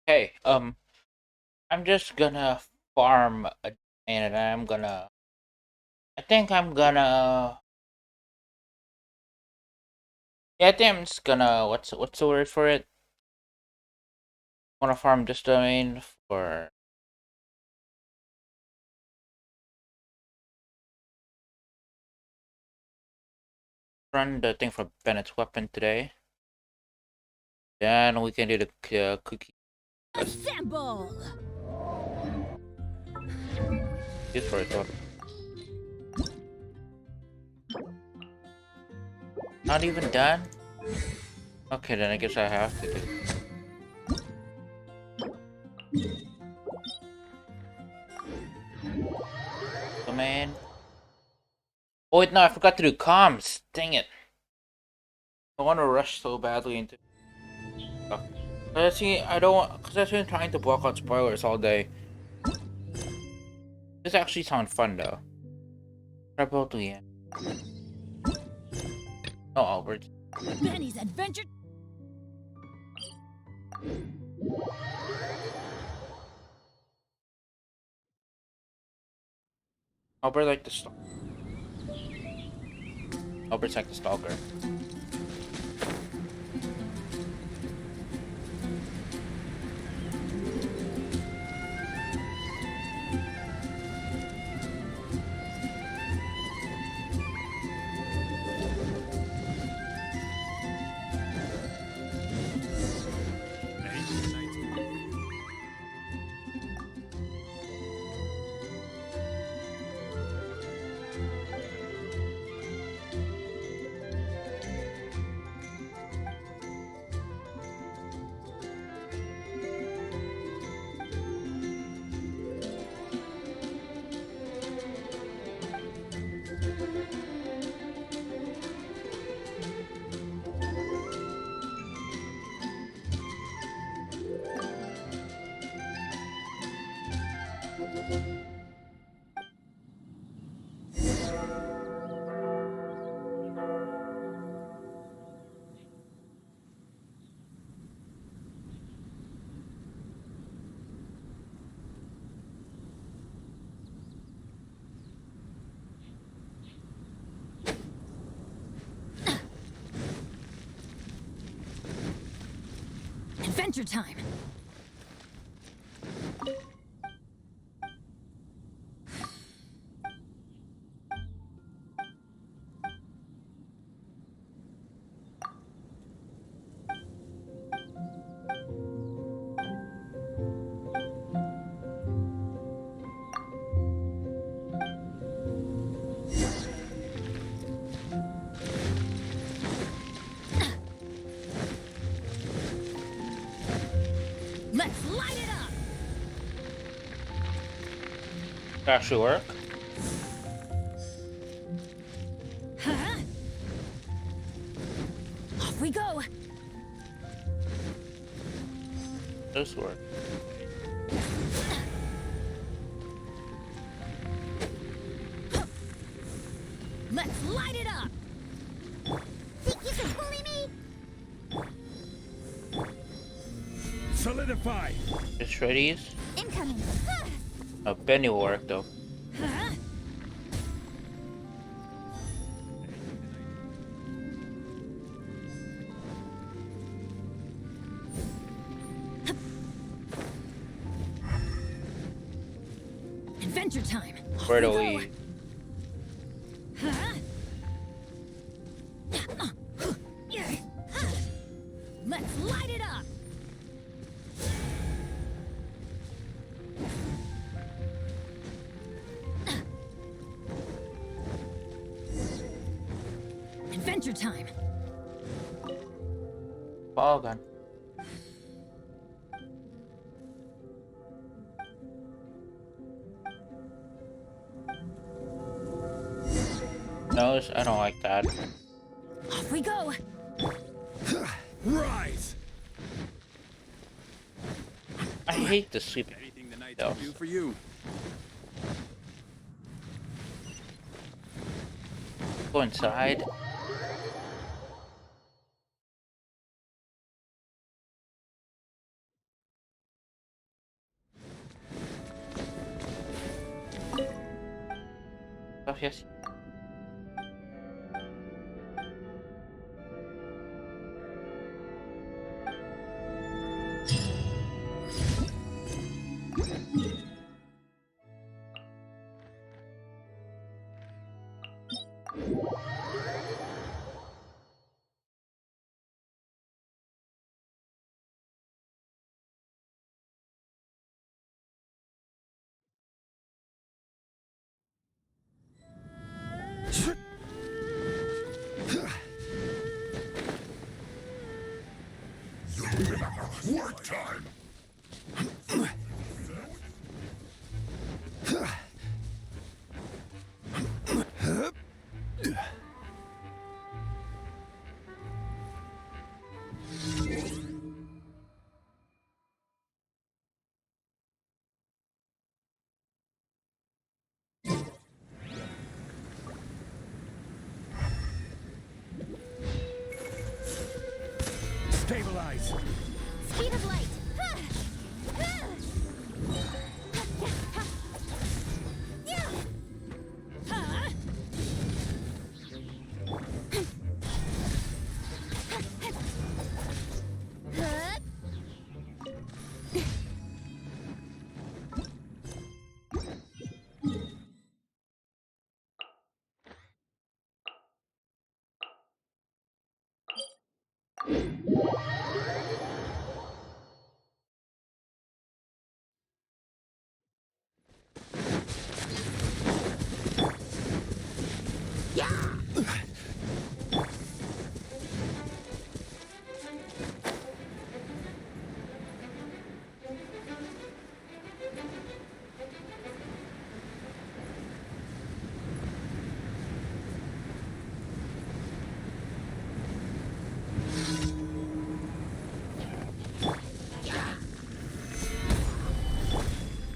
Hey, I'm just gonna farm and I think I'm gonna, yeah, I think I'm just gonna, what's the word for it? Wanna farm this domain for, run the thing for Bennett's weapon today. Then we can do the cookie Assemble! use for his weapon. Not even done? Okay, then I guess I have to do domain. Oh wait, no, I forgot to do comms. Dang it. I want to rush so badly into stuff. See, I don't want, because I've been trying to block out spoilers all day. This actually sounds fun though. Probably. No, Albert. Benny's adventure. Albert like the Albert's like the stalker. Adventure time. Let's light it up. That should work. Huh? Off we go. This work. Let's light it up. Think you can bully me? Solidify. Just ready. Incoming. Benny will work though. Huh? Adventure time. Off Where do go. we? Huh? Let's light it up. Adventure time. Ball gun. No, I don't like that. Off we go. Rise. I hate the sweep. Anything the knights No. can do for you. Go inside. FPS. Work time! Stabilize! Speed of light.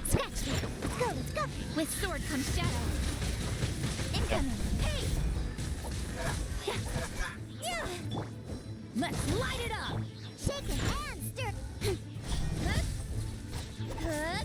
Scratch me. Let's go. With sword comes shadow. Incoming. Hey! Let's light it up! Shake your hands, stir. Huh?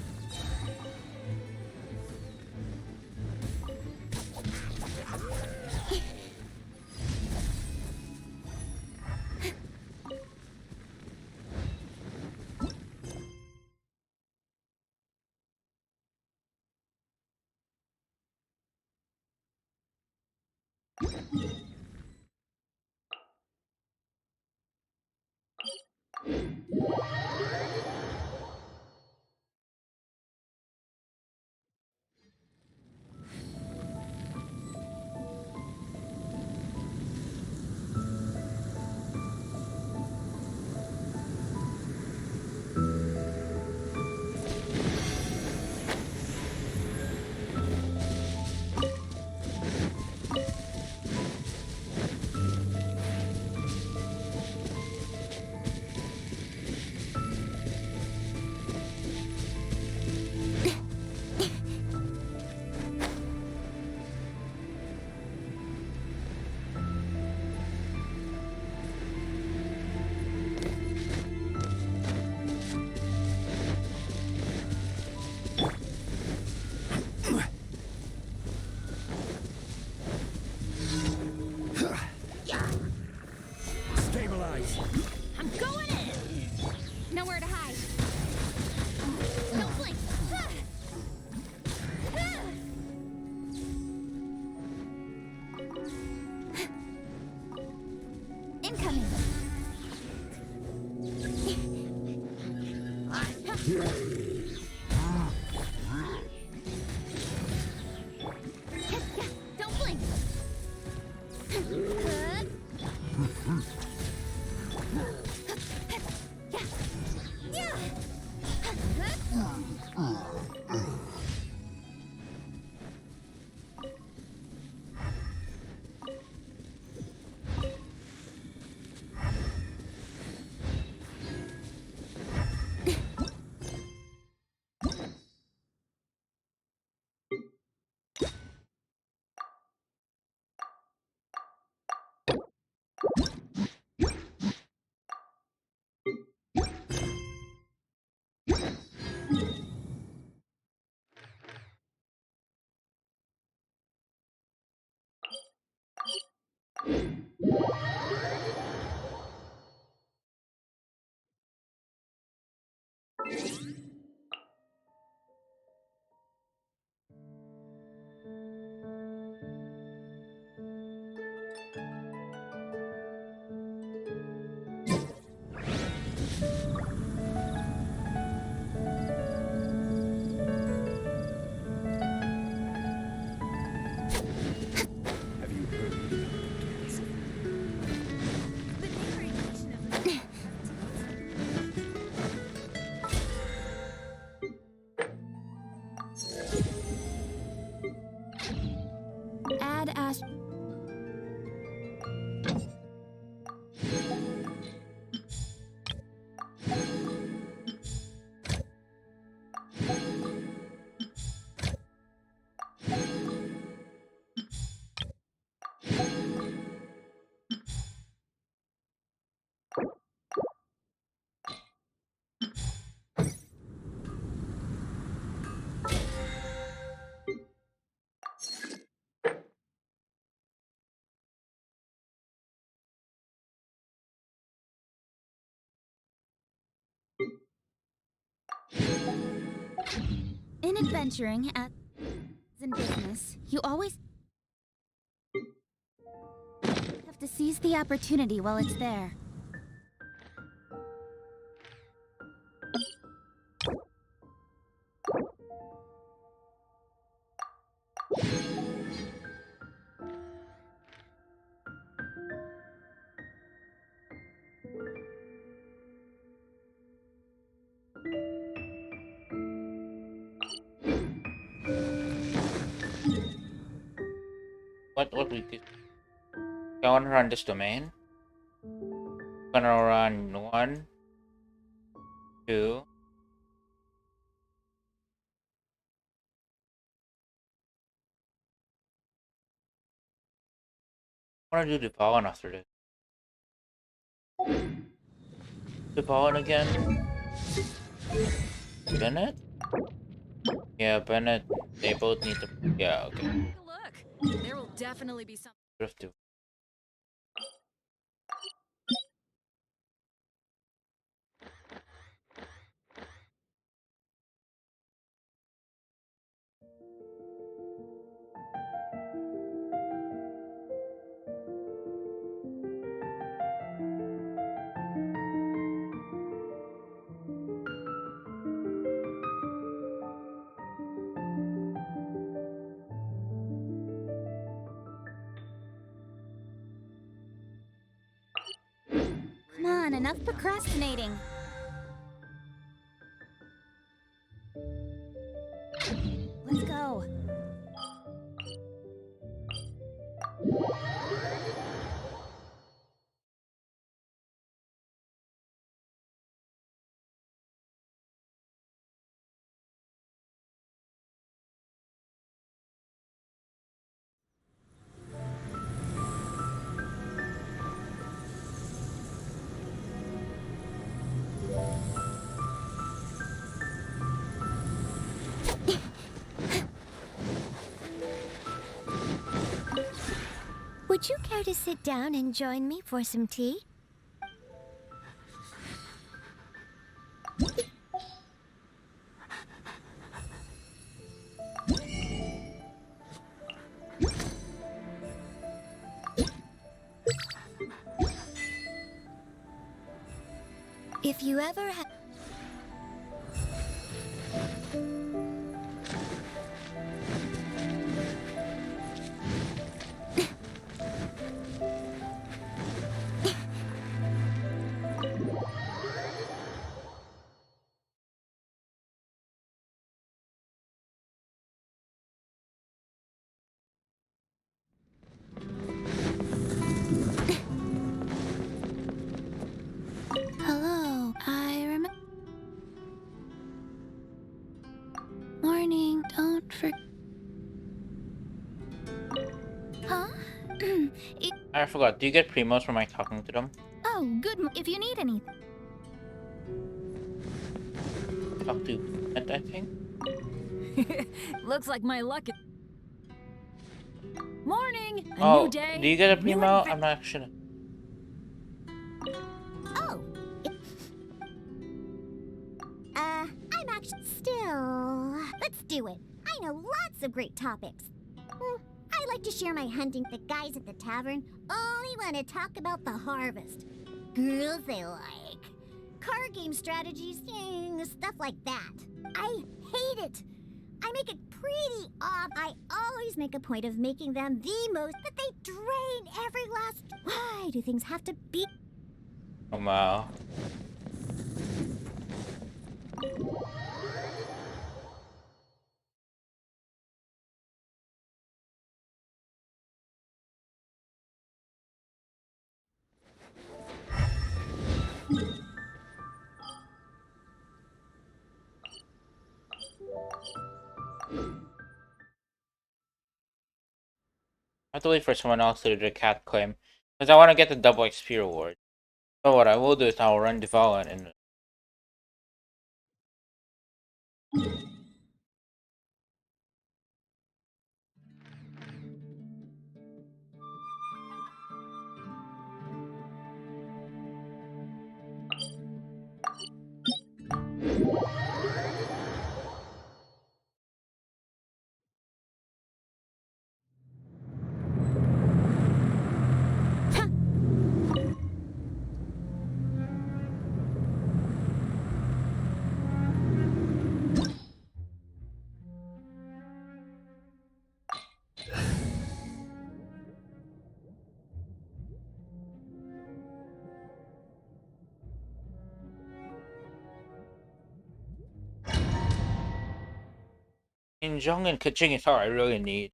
Stabilize! I'm going in! Nowhere to hide. Don't blink! Incoming! Don't blink! Have you heard about the cancer? The narration of the Add Ash. In adventuring as in business, you always have to seize the opportunity while it's there. What we did? I wanna run this domain. Gonna run 1, 2. I wanna do the pollen after this. The pollen again. Bennett? Yeah, Bennett. They both need to. Yeah, okay. Take a look. There will definitely be some. Drift to. Come on, enough procrastinating. Let's go. Would you care to sit down and join me for some tea? If you ever have... Hello, I remember... Morning, don't forget... Huh? I forgot. Do you get primos from my talking to them? Oh, good. If you need anything. Talk to Bennett, I think. Looks like my luck. Morning. A Oh, new day. do you get a new primo? adve- I'm not actually. Oh. I'm actually still. Let's do it. I know lots of great topics. I like to share my hunting. The guys at the tavern only want to talk about the harvest. Girls they like. Card game strategies, stuff like that. I hate it. I make it pretty off. I always make a point of making them the most, but they drain every last. Why do things have to be? Oh wow. I have to wait for someone else to do the cat claim. Because I want to get the double XP reward. But what I will do is I will run development and Injong and Kaching is all I really need.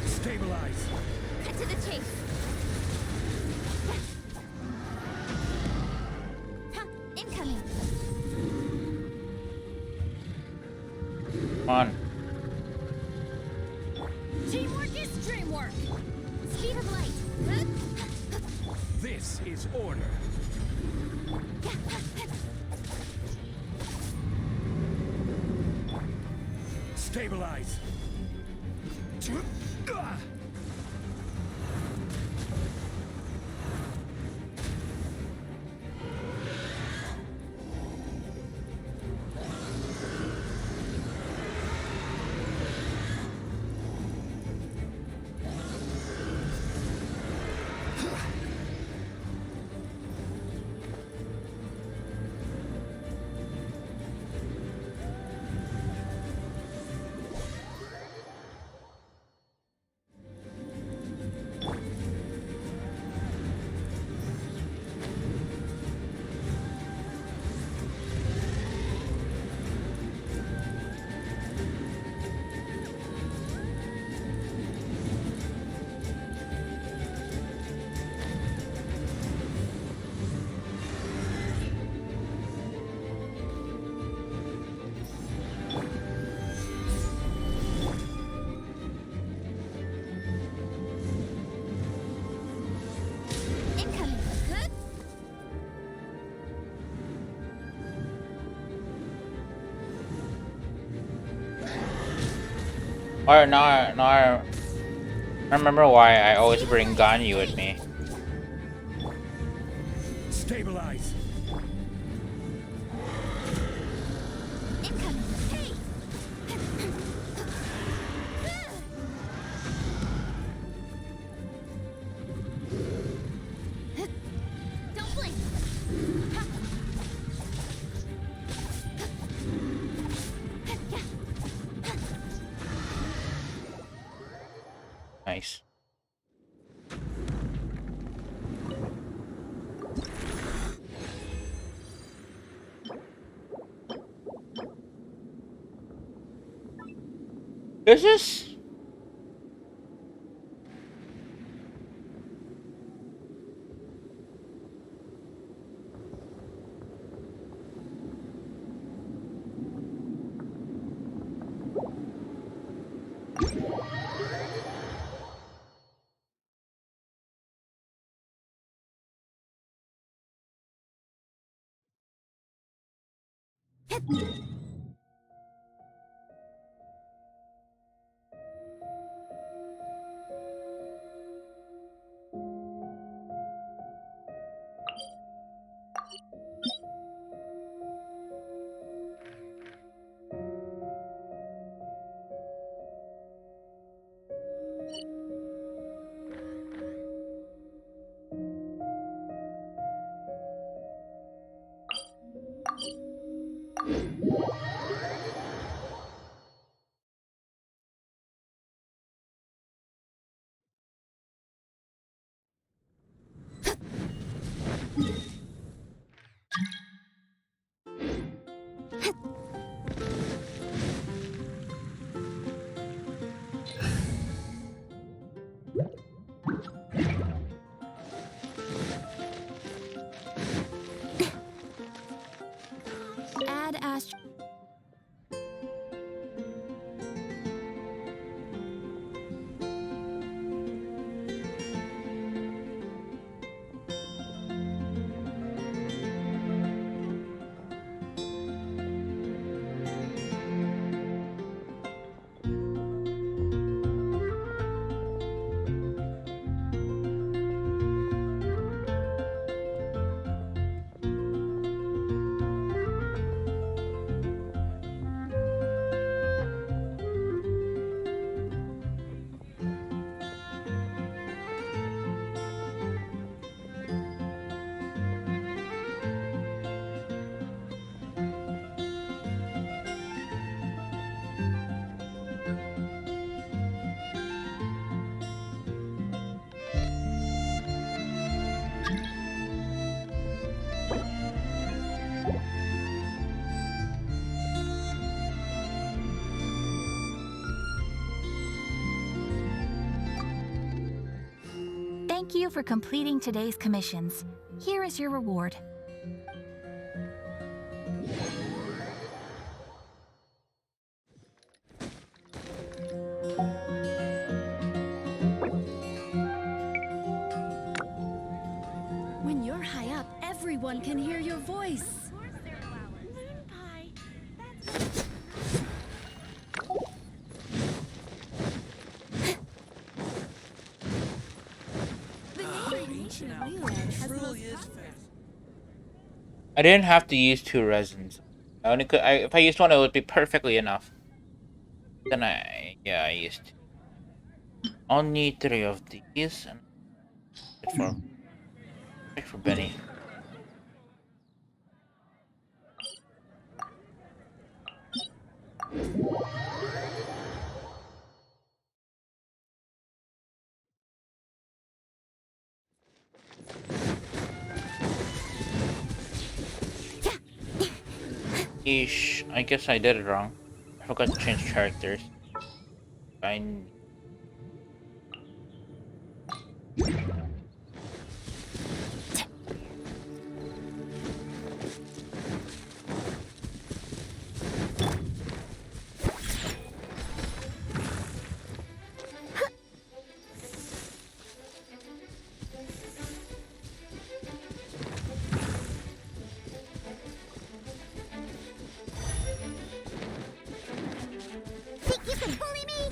Stabilize. Cut to the chase. Incoming. Come on. Teamwork is dreamwork. Speed of light. This is order. Stabilize. Incoming. Good. Alright, now I remember why I always bring Ganyu with me. Stabilize. Incoming. Hey. Don't blink. Nice. This is. Add Astro. Thank you for completing today's commissions. Here is your reward. When you're high up, everyone can hear your voice. I didn't have to use 2 resins. I only could. If I used one, it would be perfectly enough. Then I used. I'll need 3 of these and wait for Benny. Eesh, I guess I did it wrong. I forgot to change characters. I. Think you can bully me?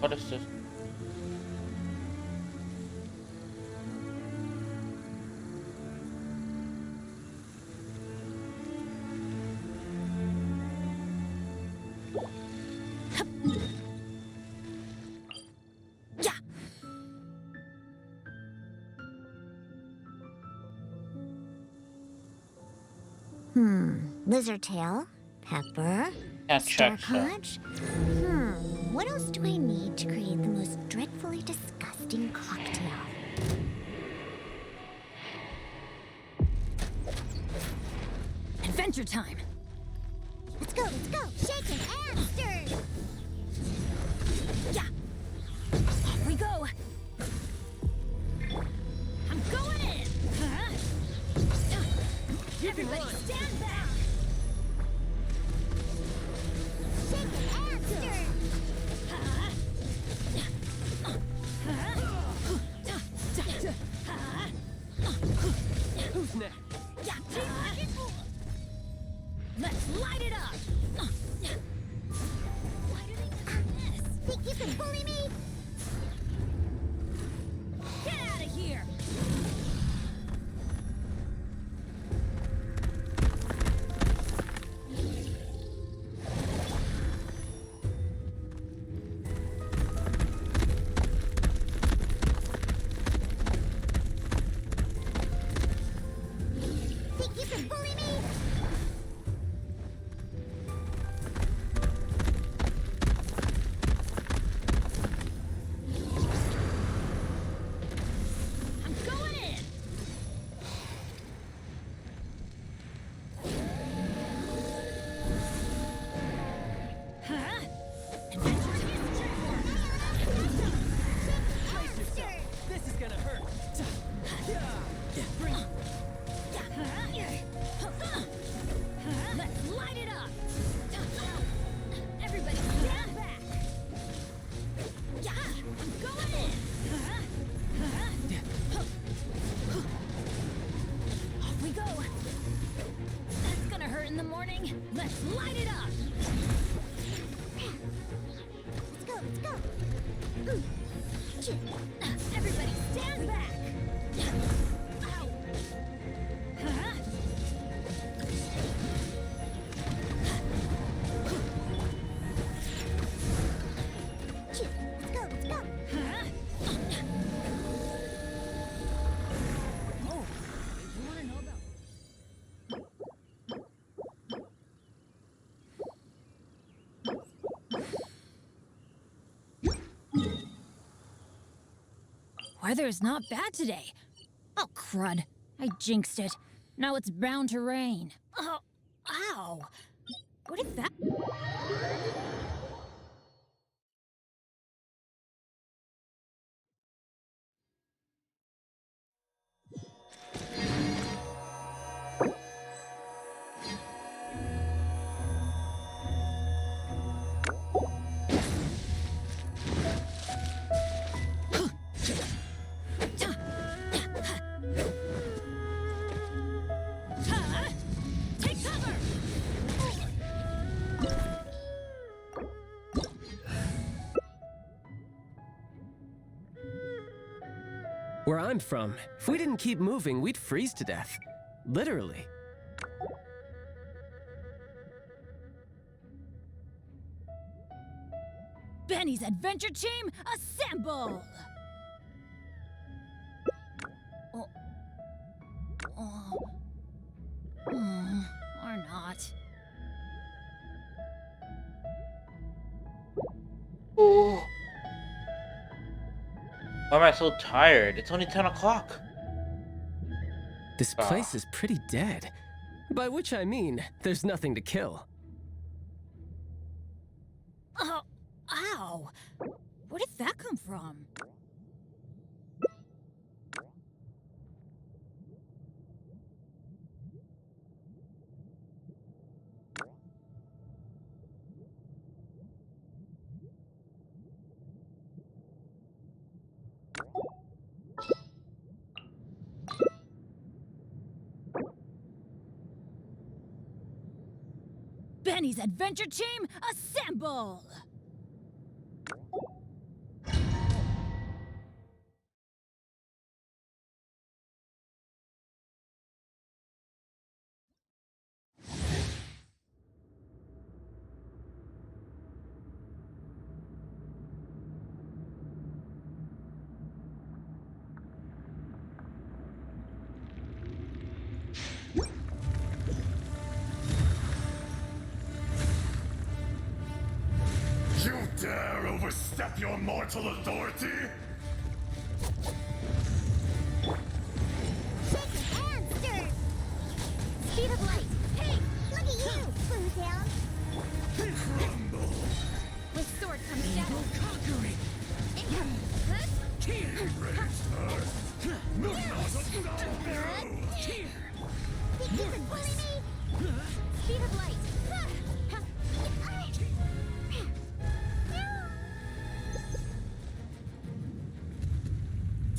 What is this? Yeah. Lizard tail, pepper, Can't star check, so. conch. What else do I need to create the most dreadfully disgusting cocktail? Adventure time. Let's go, let's go! Shaken and stirred! Yeah. Off we go. I'm going in. Huh? Everybody stand back. Shaken and stirred! Who's next? Let's light it up. Why do they do this? Think you can bully me? Get out of here. Think you can bully me? I'm going in. Huh? This is gonna hurt. Let's light it up. Everybody stand back. Yeah, I'm going in. Off we go. That's gonna hurt in the morning. Let's light it up. Let's go, let's go! Everybody stand back. Ow. Huh? Let's go, let's go! Huh? Oh, you wanna know about... Weather's not bad today. Oh, crud. I jinxed it. Now it's bound to rain. Oh, ow. What if that... Take cover! Where I'm from, if we didn't keep moving, we'd freeze to death. Literally. Benny's adventure team, assemble! Or not. Oh. Why am I so tired? It's only 10 o'clock. This place is pretty dead. By which I mean, there's nothing to kill. Oh, ow! Where did that come from? Penny's adventure team, assemble! You dare overstep your mortal authority? Shake your hands, stir! Speed of light! Hey! Look at you! Blue down! Crumble! With sword comes shadow! Conquering! Incoming! Raised earth! Will not stop you! Think you can bully me? Speed of light!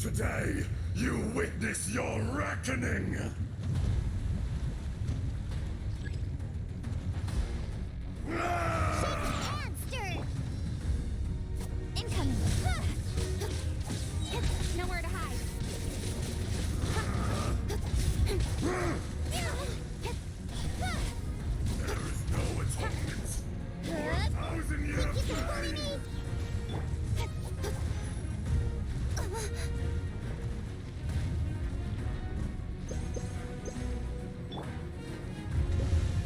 Today, you witness your reckoning! Monster! Incoming! Nowhere to hide! There is no atonement! For 1,000-year Think you can bully flame! me?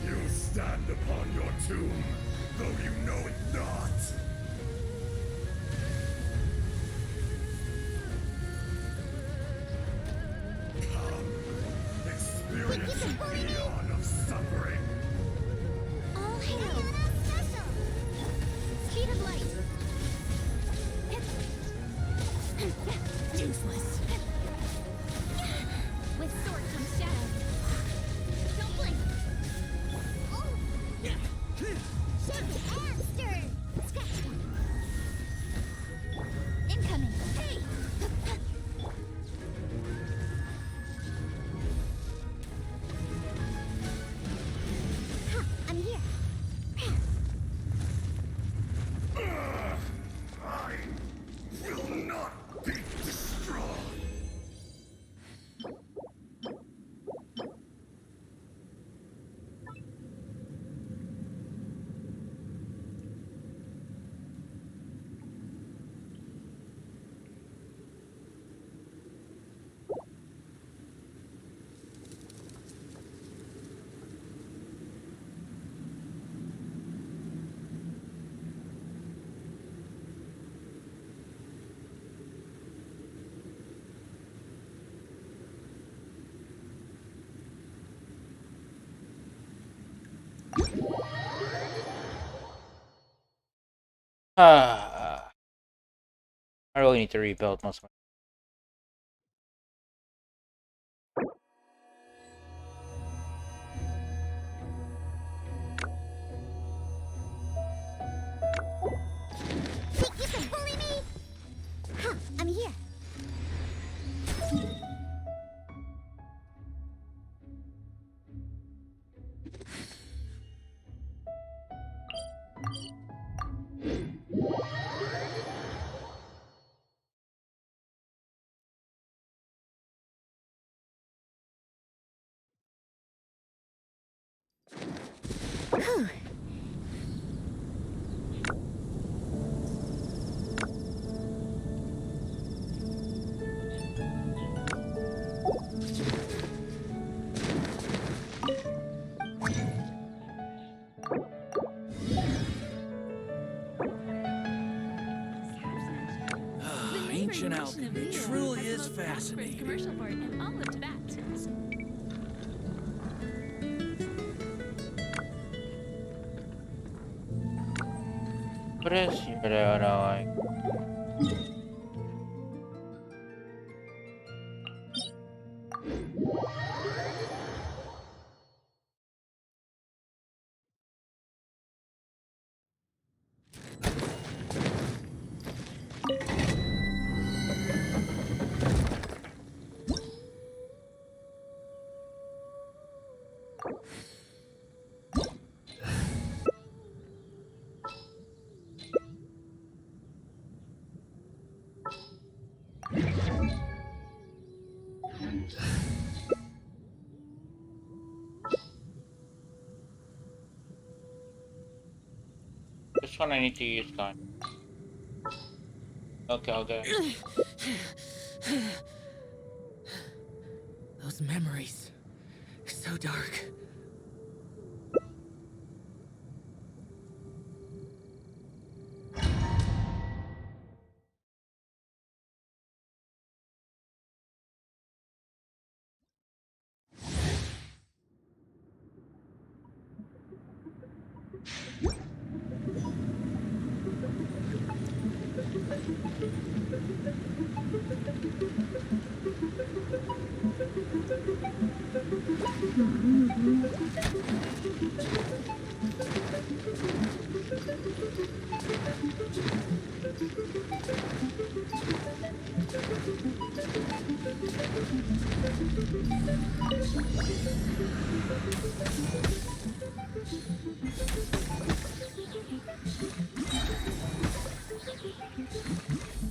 You stand upon your tomb, though you know it not! Come, experience an eon of suffering! All hail! Special! Speed of light! Useless. With sword comes shadow! Don't blink! Oh! Shake it and stir! Scratch them! Incoming! Hey! Huh, I'm here! I will not be destroyed! I really need to rebuild most of my. Think you can bully me? Huh, I'm here! Whew. Ancient alchemy truly is fascinating. Commercial for it in all of Tibet. What is here that I like? This one I need to use gun. Okay, I'll get it. Those memories. So dark.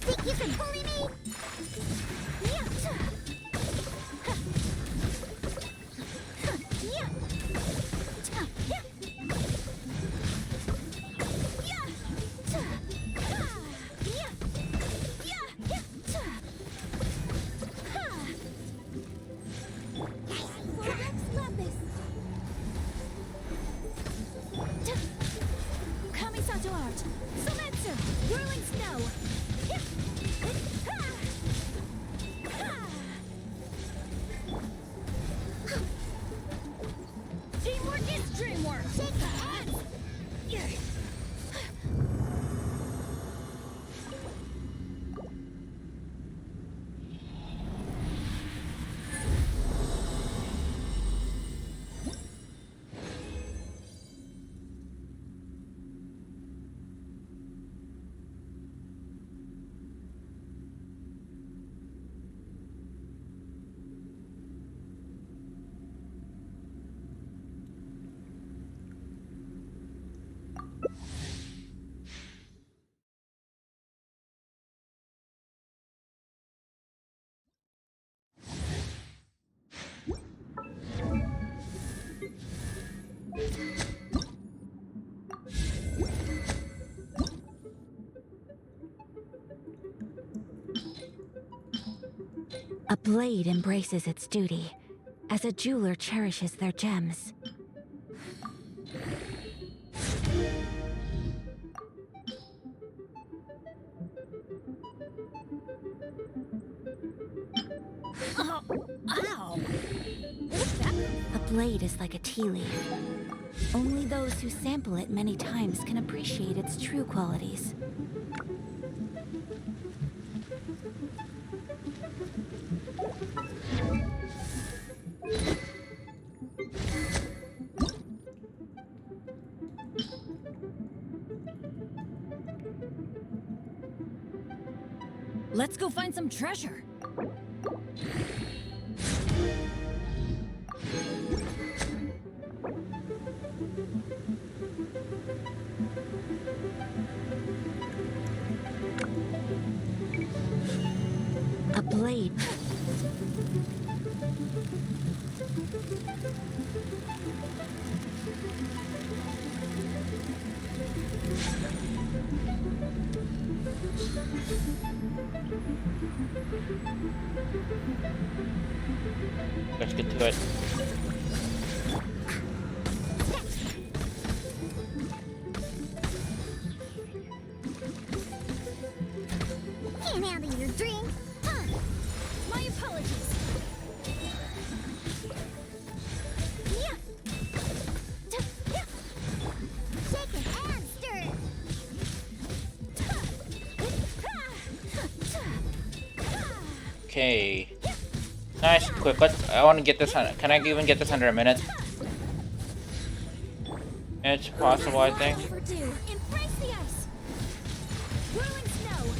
Think you can bully me? Yeah. Yeah. Kamisato art. Sometsu. Whirling snow. Teamwork is dreamwork. Shake hands. A blade embraces its duty, as a jeweler cherishes their gems. Ow! A blade is like a tea leaf. Only those who sample it many times can appreciate its true qualities. Let's go find some treasure. A blade. Let's get to it. Can't handle your drink. Huh. My apologies. Yeah. Yeah. Shake it and stir it. Okay. Nice, quick. I want to get this on. Can I even get this under a minute? It's possible, I think. Overdue. Embrace the ice. Whirling snow.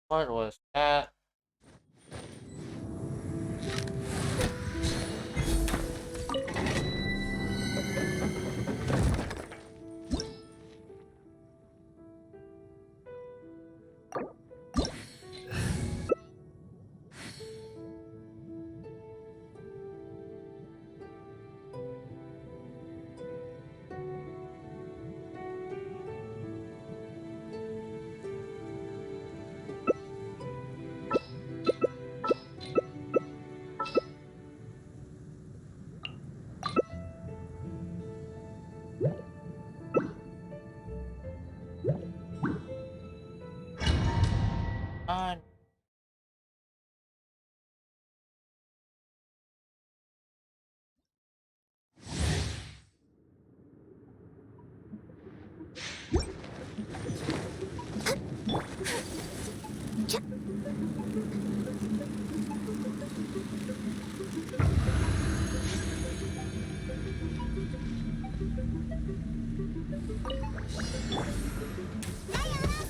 What was that? On.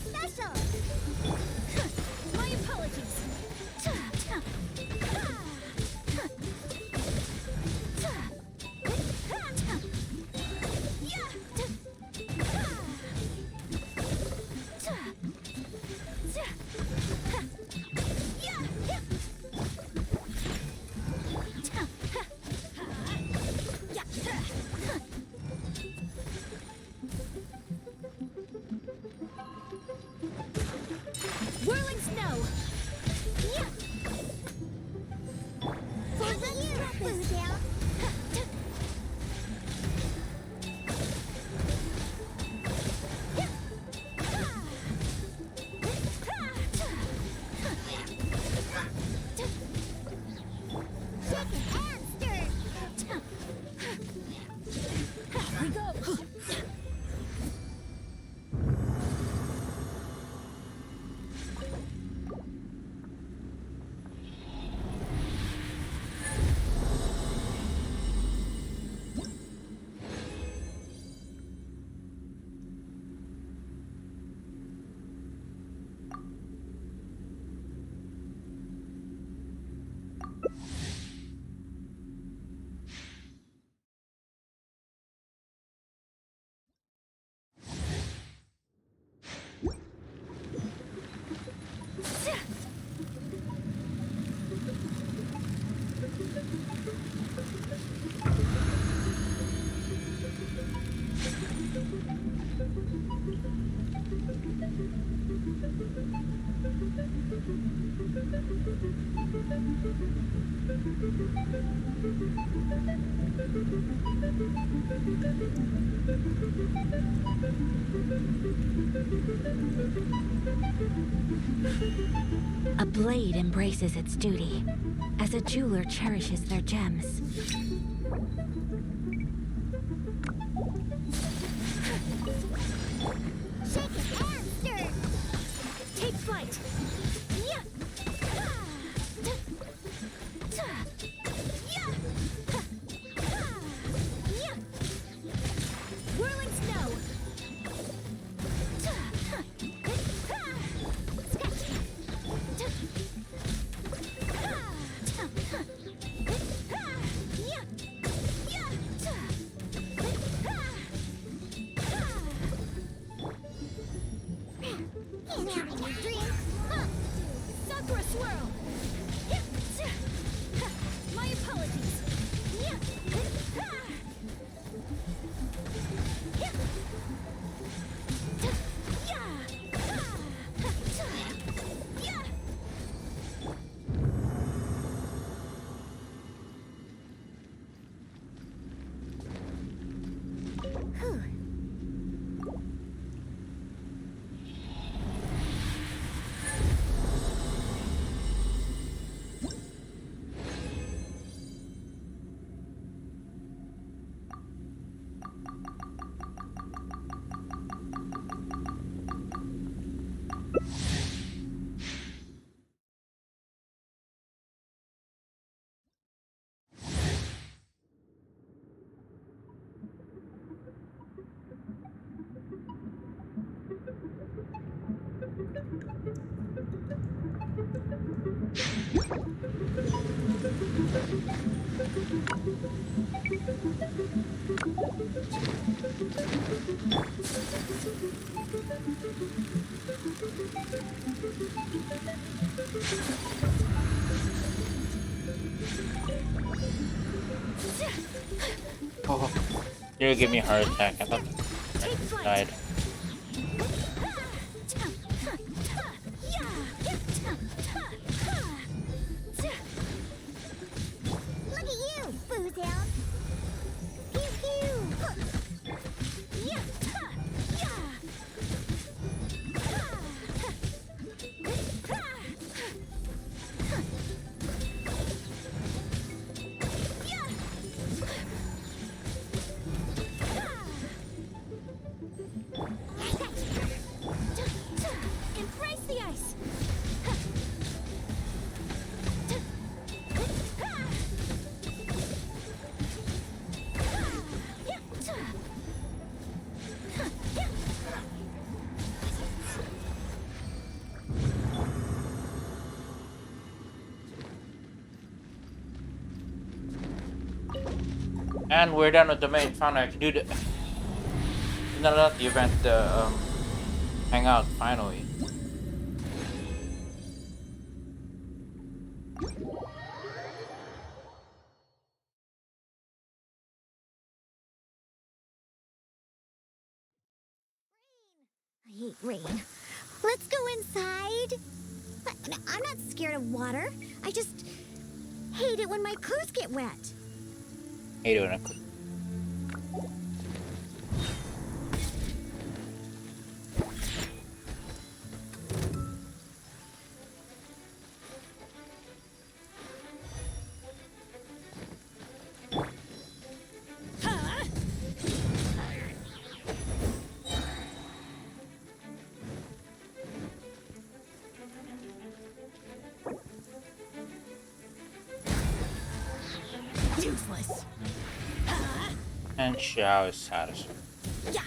Special! My apologies. A blade embraces its duty, as a jeweler cherishes their gems. Shake it and stir. Take flight! Yeah. Yeah. Whirling snow! Can't have any dreams. Sakura swirl! My apologies! Oh, you're gonna give me a heart attack. I thought I died. Look at you, booze hound. Pew pew. Yeah. Embrace the ice! And we're done with the main. Finally, I can do the not the event. The hangout finally. I hate rain. Let's go inside. I'm not scared of water. I just hate it when my clothes get wet. Hey, doing it. Useless! And Xiao is satisfied. Yeah!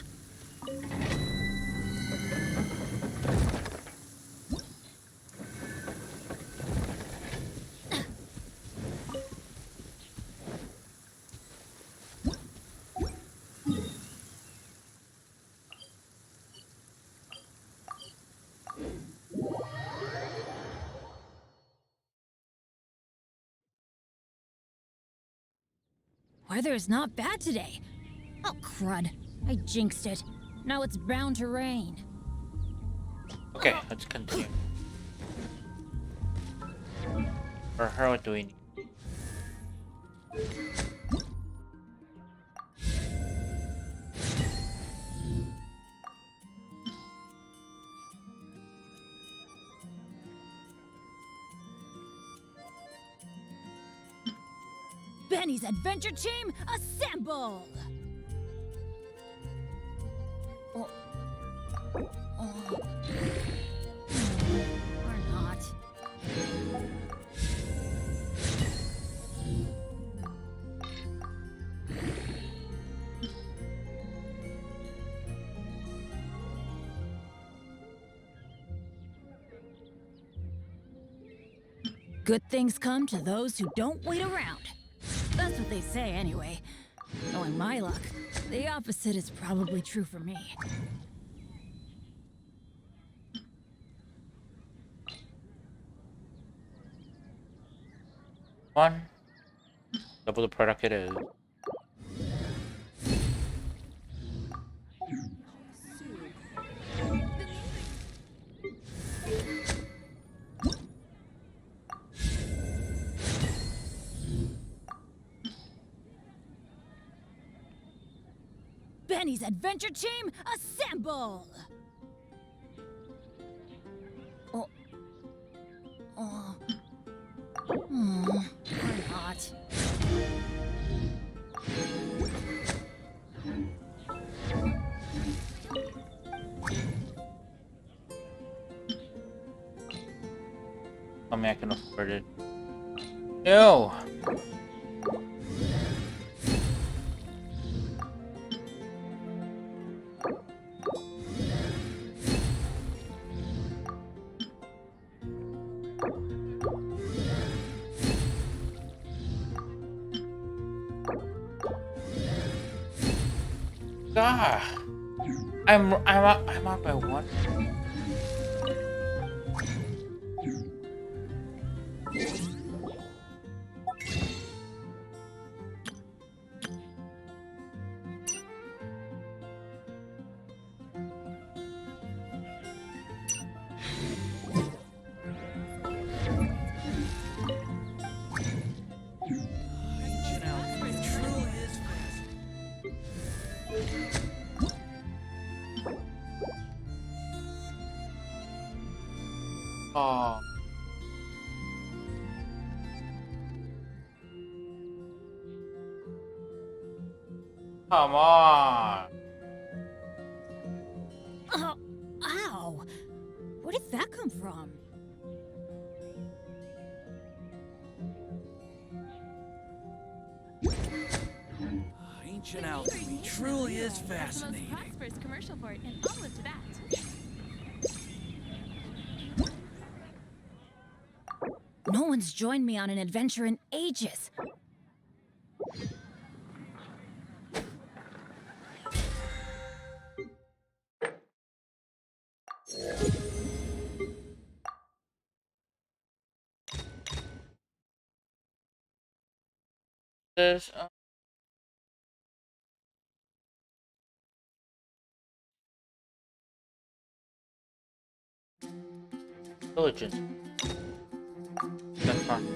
Weather is not bad today. Oh, crud. I jinxed it. Now it's bound to rain. Okay, let's continue. For her, what do we need? Benny's adventure team, assemble! Oh. Oh. Or not. Good things come to those who don't wait around. That's what they say anyway. Knowing my luck, the opposite is probably true for me. One. Double the product it is. Benny's adventure team, assemble! Oh. Oh. Or not. I mean, I can afford it. No! God, I'm out by one. Oh. Come on. Oh, ow! Where did that come from? Ancient alchemy truly is fascinating. That's the most prosperous commercial port, and I'll live to that. No one's joined me on an adventure in ages. There's diligence. That's fine.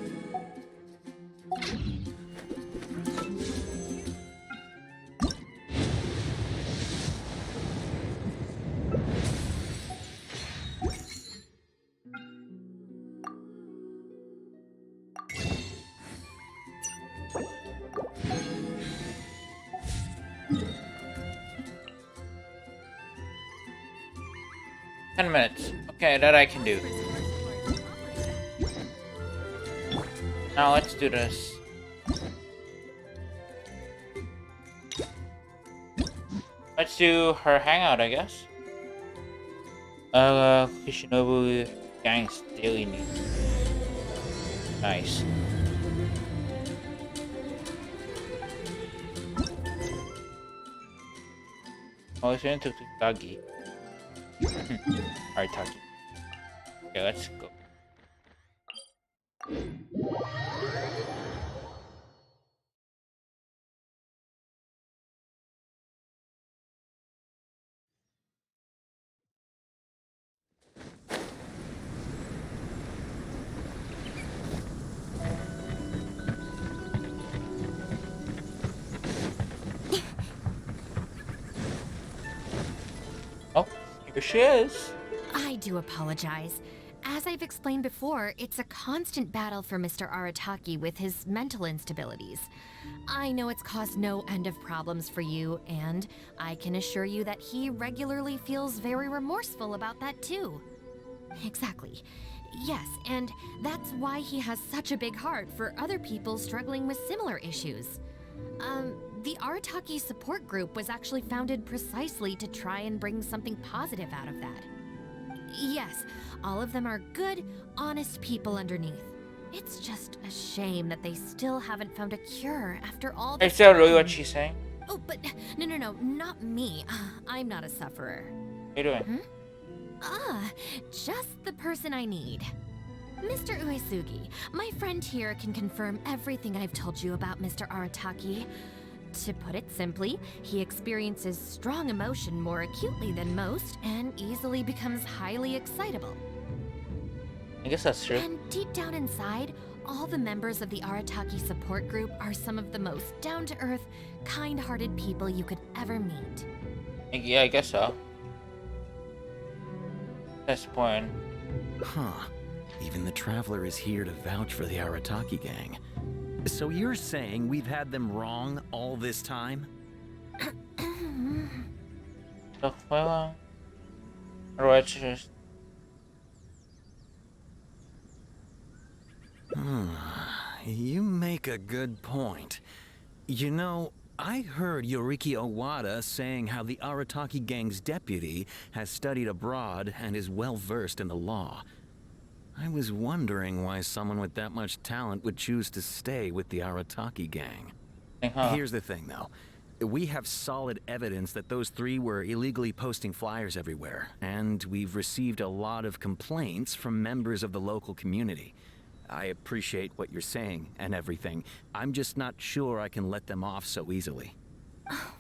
$10. Okay, that I can do. Now let's do this. Let's do her hangout, I guess. Shinobu gang's daily needs. Nice. Oh, it's into Taki. Alright, Taki. Okay, let's go. Oh, here she is. I do apologize. as I've explained before, it's a constant battle for Mr. Arataki with his mental instabilities. I know it's caused no end of problems for you, and I can assure you that he regularly feels very remorseful about that too. Exactly. Yes, and that's why he has such a big heart for other people struggling with similar issues. The Arataki support group was actually founded precisely to try and bring something positive out of that. Yes, all of them are good, honest people underneath. It's just a shame that they still haven't found a cure after all this Is that really time. what she's saying? Oh, but no, not me. I'm not a sufferer. What are you doing? Just the person I need. Mr. Uesugi, my friend here can confirm everything I've told you about Mr. Arataki. To put it simply, he experiences strong emotion more acutely than most and easily becomes highly excitable. I guess that's true. And deep down inside, all the members of the Arataki support group are some of the most down-to-earth, kind-hearted people you could ever meet. Yeah, I guess so. That's the point. Huh. Even the Traveler is here to vouch for the Arataki gang. So you're saying we've had them wrong all this time? So, well, alright, just... You make a good point. You know, I heard Yoriki Owada saying how the Arataki gang's deputy has studied abroad and is well versed in the law. I was wondering why someone with that much talent would choose to stay with the Arataki gang. Here's the thing, though. We have solid evidence that those three were illegally posting flyers everywhere, and we've received a lot of complaints from members of the local community. I appreciate what you're saying and everything. I'm just not sure I can let them off so easily.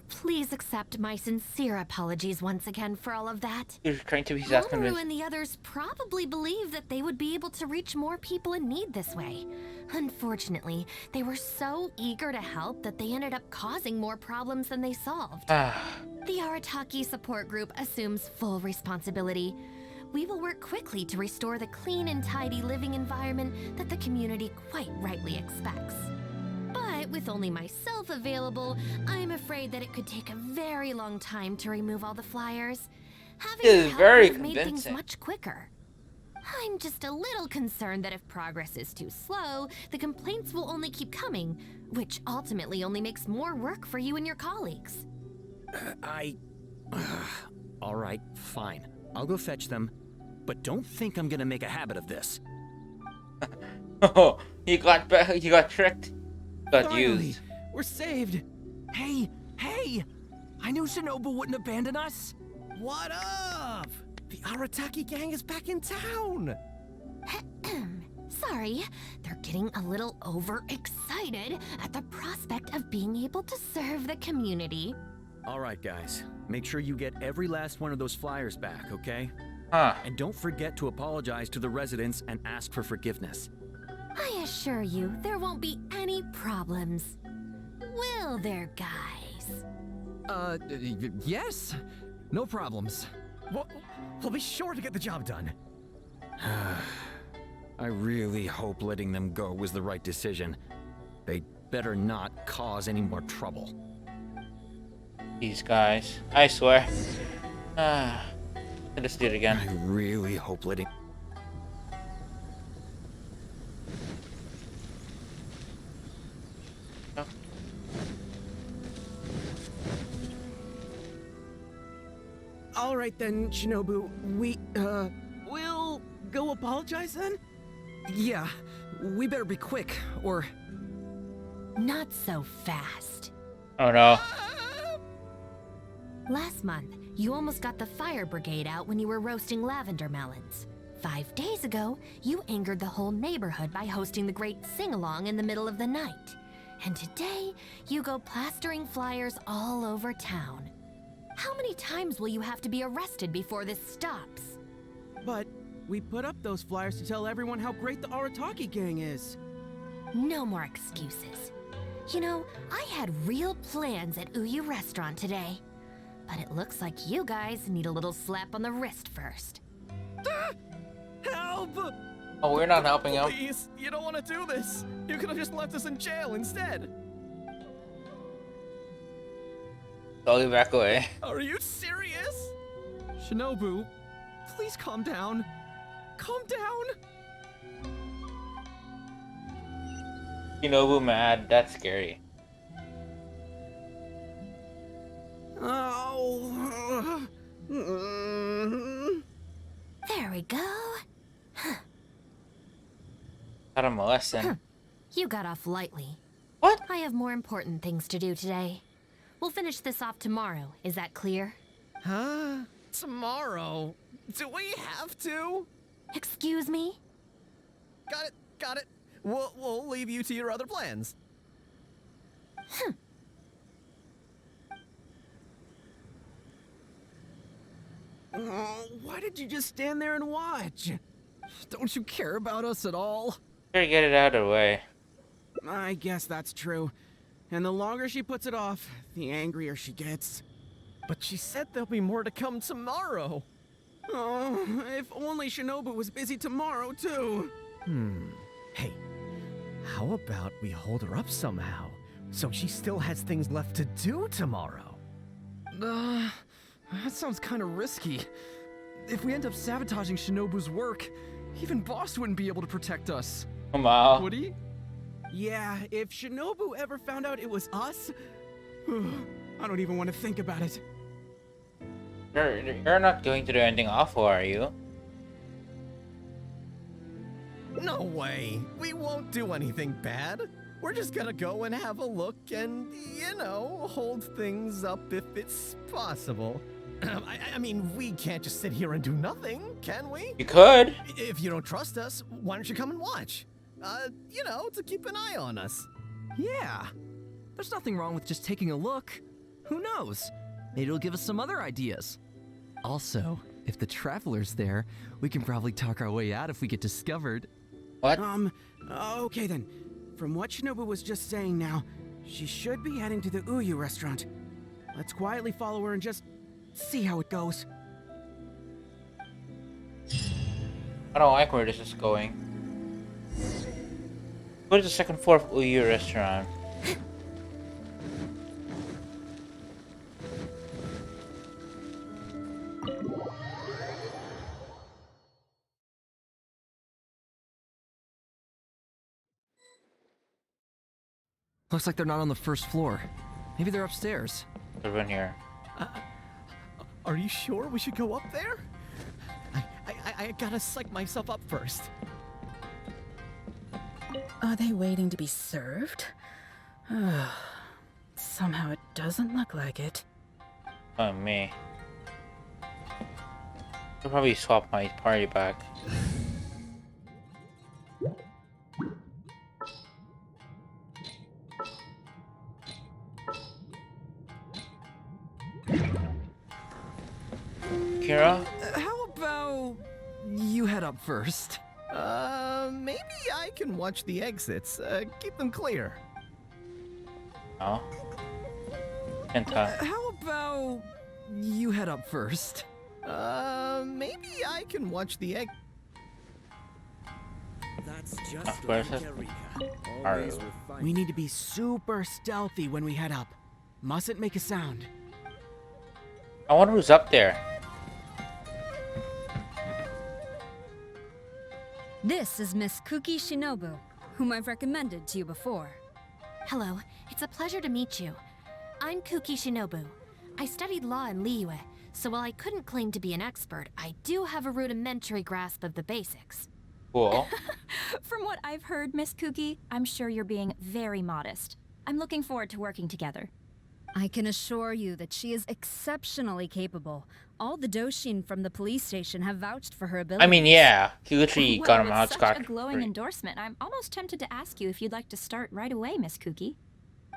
Please accept my sincere apologies once again for all of that. You're trying to be Mamoru and the others probably believed that they would be able to reach more people in need this way. Unfortunately, they were so eager to help that they ended up causing more problems than they solved. The Arataki support group assumes full responsibility. We will work quickly to restore the clean and tidy living environment that the community quite rightly expects. But with only myself available, I'm afraid that it could take a very long time to remove all the flyers. Having your help would have made things much quicker. I'm just a little concerned that if progress is too slow, the complaints will only keep coming, which ultimately only makes more work for you and your colleagues. All right, fine. I'll go fetch them, but don't think I'm gonna make a habit of this. Oh, you got tricked. Got Finally, used. we're saved. Hey! I knew Shinobu wouldn't abandon us. What up? The Arataki gang is back in town. Sorry, they're getting a little overexcited at the prospect of being able to serve the community. All right, guys. Make sure you get every last one of those flyers back, okay? And don't forget to apologize to the residents and ask for forgiveness. I assure you, there won't be any problems. Will there, guys? Yes. No problems. We'll be sure to get the job done. I really hope letting them go was the right decision. They better not cause any more trouble. These guys, I swear. Let's do it again. I really hope letting... All right then, Shinobu. We'll go apologize then? Yeah, we better be quick, or... Not so fast. Oh no. Last month, you almost got the fire brigade out when you were roasting lavender melons. 5 days ago, you angered the whole neighborhood by hosting the great sing-along in the middle of the night. And today, you go plastering flyers all over town. How many times will you have to be arrested before this stops? But we put up those flyers to tell everyone how great the Arataki gang is. No more excuses. You know, I had real plans at Uyu Restaurant today. But it looks like you guys need a little slap on the wrist first. Help! help! Oh, we're not helping him. Please, you don't want to do this. You could have just left us in jail instead. Slowly back away. Are you serious? Shinobu, please calm down. Calm down. Shinobu mad. That's scary. Oh. There we go. Got him a lesson. You got off lightly. What? I have more important things to do today. We'll finish this off tomorrow. Is that clear? Huh? Tomorrow? Do we have to? Excuse me? Got it. We'll leave you to your other plans. Oh, why did you just stand there and watch? Don't you care about us at all? Better get it out of the way. I guess that's true. And the longer she puts it off, the angrier she gets. But she said there'll be more to come tomorrow. Oh, if only Shinobu was busy tomorrow, too. Hey, how about we hold her up somehow, so she still has things left to do tomorrow? That sounds kind of risky. If we end up sabotaging Shinobu's work, even Boss wouldn't be able to protect us. Come on. Would he? Yeah, if Shinobu ever found out it was us, I don't even want to think about it. You're not going to do anything awful, are you? No way. We won't do anything bad. We're just gonna go and have a look and, hold things up if it's possible. I mean, we can't just sit here and do nothing, can we? You could. If you don't trust us, why don't you come and watch? To keep an eye on us. Yeah. There's nothing wrong with just taking a look. Who knows? Maybe it'll give us some other ideas. Also, if the Traveler's there, we can probably talk our way out if we get discovered. What? Okay then. From what Shinobu was just saying now, she should be heading to the Uyu restaurant. Let's quietly follow her and just see how it goes. I don't like where this is going. Go to the second floor of Uyu restaurant. Looks like they're not on the first floor. Maybe they're upstairs. They're in here. Are you sure we should go up there? I gotta psych myself up first. Are they waiting to be served? Somehow it doesn't look like it. Oh, me. I'll probably swap my party back. Kira? How about you head up first? Maybe I can watch the exits. Keep them clear. Oh. Kenta. How about you head up first? Maybe I can watch the egg. That's just Where's like it? Eureka. Are Always you? refined. We need to be super stealthy when we head up. Mustn't make a sound. I wonder who's up there. This is Miss Kuki Shinobu, whom I've recommended to you before. Hello, it's a pleasure to meet you. I'm Kuki Shinobu. I studied law in Liyue, so while I couldn't claim to be an expert, I do have a rudimentary grasp of the basics. Cool. From what I've heard, Miss Kuki, I'm sure you're being very modest. I'm looking forward to working together. I can assure you that she is exceptionally capable. All the Doshin from the police station have vouched for her ability. I mean, yeah. He literally Well, got him with out such scot a glowing free. endorsement, I'm almost tempted to ask you if you'd like to start right away, Miss Kuki.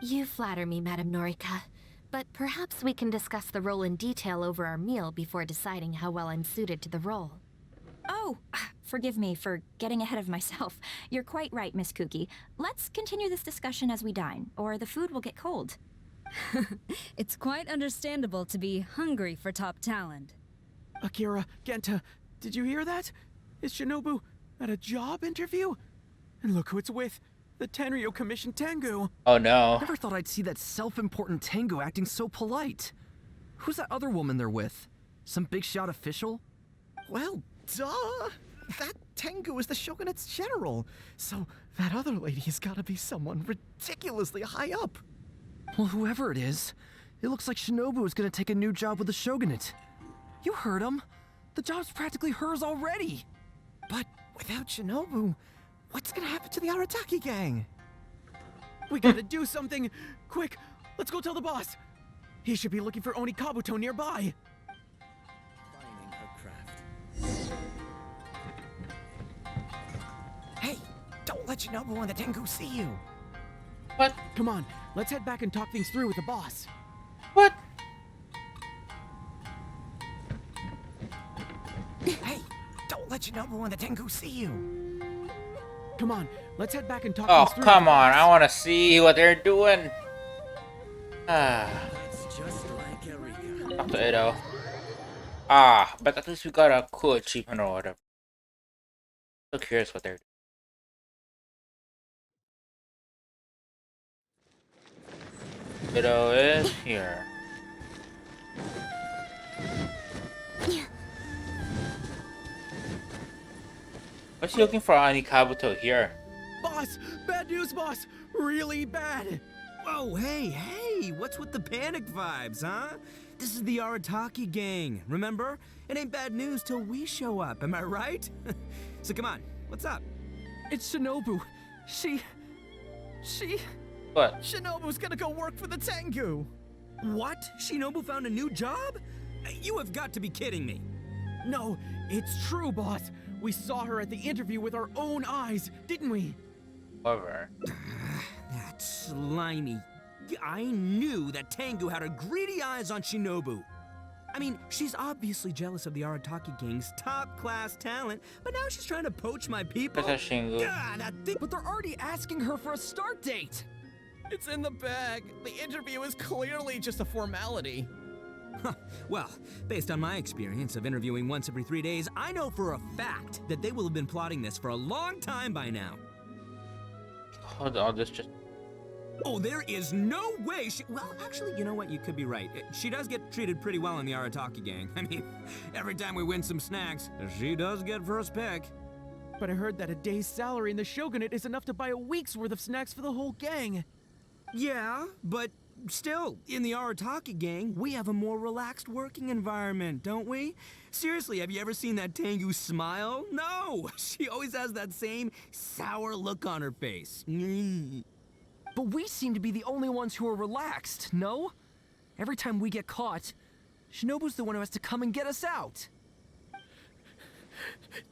You flatter me, Madam Norika. But perhaps we can discuss the role in detail over our meal before deciding how well I'm suited to the role. Oh, forgive me for getting ahead of myself. You're quite right, Miss Kuki. Let's continue this discussion as we dine, or the food will get cold. It's quite understandable to be hungry for top talent. Akira, Genta, did you hear that? Is Shinobu at a job interview? And look who it's with. The Tenryo Commission Tengu. Oh no. Never thought I'd see that self-important Tengu acting so polite. Who's that other woman they're with? Some big shot official? Well, duh! That Tengu is the Shogunate's general, so that other lady has gotta be someone ridiculously high up. Well, whoever it is, it looks like Shinobu is gonna take a new job with the Shogunate. You heard him. The job's practically hers already. But without Shinobu, what's gonna happen to the Arataki gang? We gotta do something! Quick, let's go tell the boss! He should be looking for Oni Kabuto nearby! Finding her craft. Hey, don't let Shinobu and the Tengu see you! What? Come on, let's head back and talk things through with the boss. What? Hey, don't let Shinobu and the Tengu see you! Come on, let's head back and talk Oh, things through. come on. I want to see what they're doing. Ah. It's just like Eureka. Talk to Edo. Ah, but at least we got a cool achievement or whatever. So curious what they're doing. Edo is here. What's he looking for Ani Kabuto here? Boss! Bad news, boss! Really bad! Whoa, hey, what's with the panic vibes, huh? This is the Arataki gang, remember? It ain't bad news till we show up, am I right? So come on, what's up? It's Shinobu. She... What? Shinobu's gonna go work for the Tengu! What? Shinobu found a new job? You have got to be kidding me. No, it's true, boss. We saw her at the interview with our own eyes, didn't we? However. That slimy. I knew that Tengu had her greedy eyes on Shinobu. I mean, she's obviously jealous of the Arataki gang's top-class talent, but now she's trying to poach my people. That's a Shingu. But they're already asking her for a start date. It's in the bag. The interview is clearly just a formality. Well, based on my experience of interviewing once every 3 days, I know for a fact that they will have been plotting this for a long time by now. Hold on, this just... Oh, there is no way she... Well, actually, you know what? You could be right. She does get treated pretty well in the Arataki gang. I mean, every time we win some snacks, she does get first pick. But I heard that a day's salary in the Shogunate is enough to buy a week's worth of snacks for the whole gang. Yeah, but still, in the Arataki gang, we have a more relaxed working environment, don't we? Seriously, have you ever seen that Tengu smile? No! She always has that same sour look on her face. But we seem to be the only ones who are relaxed, no? Every time we get caught, Shinobu's the one who has to come and get us out.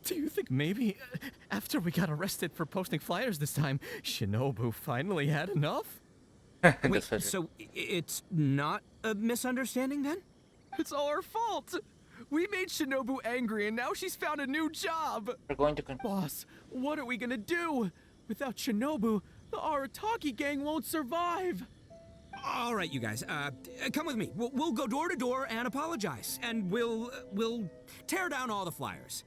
Do you think maybe, after we got arrested for posting flyers this time, Shinobu finally had enough? Wait, so it's not a misunderstanding then? It's all our fault! We made Shinobu angry and now she's found a new job! We're going to... Boss, what are we gonna do? Without Shinobu, the Arataki gang won't survive! All right, you guys, come with me. We'll go door to door and apologize, and we'll tear down all the flyers.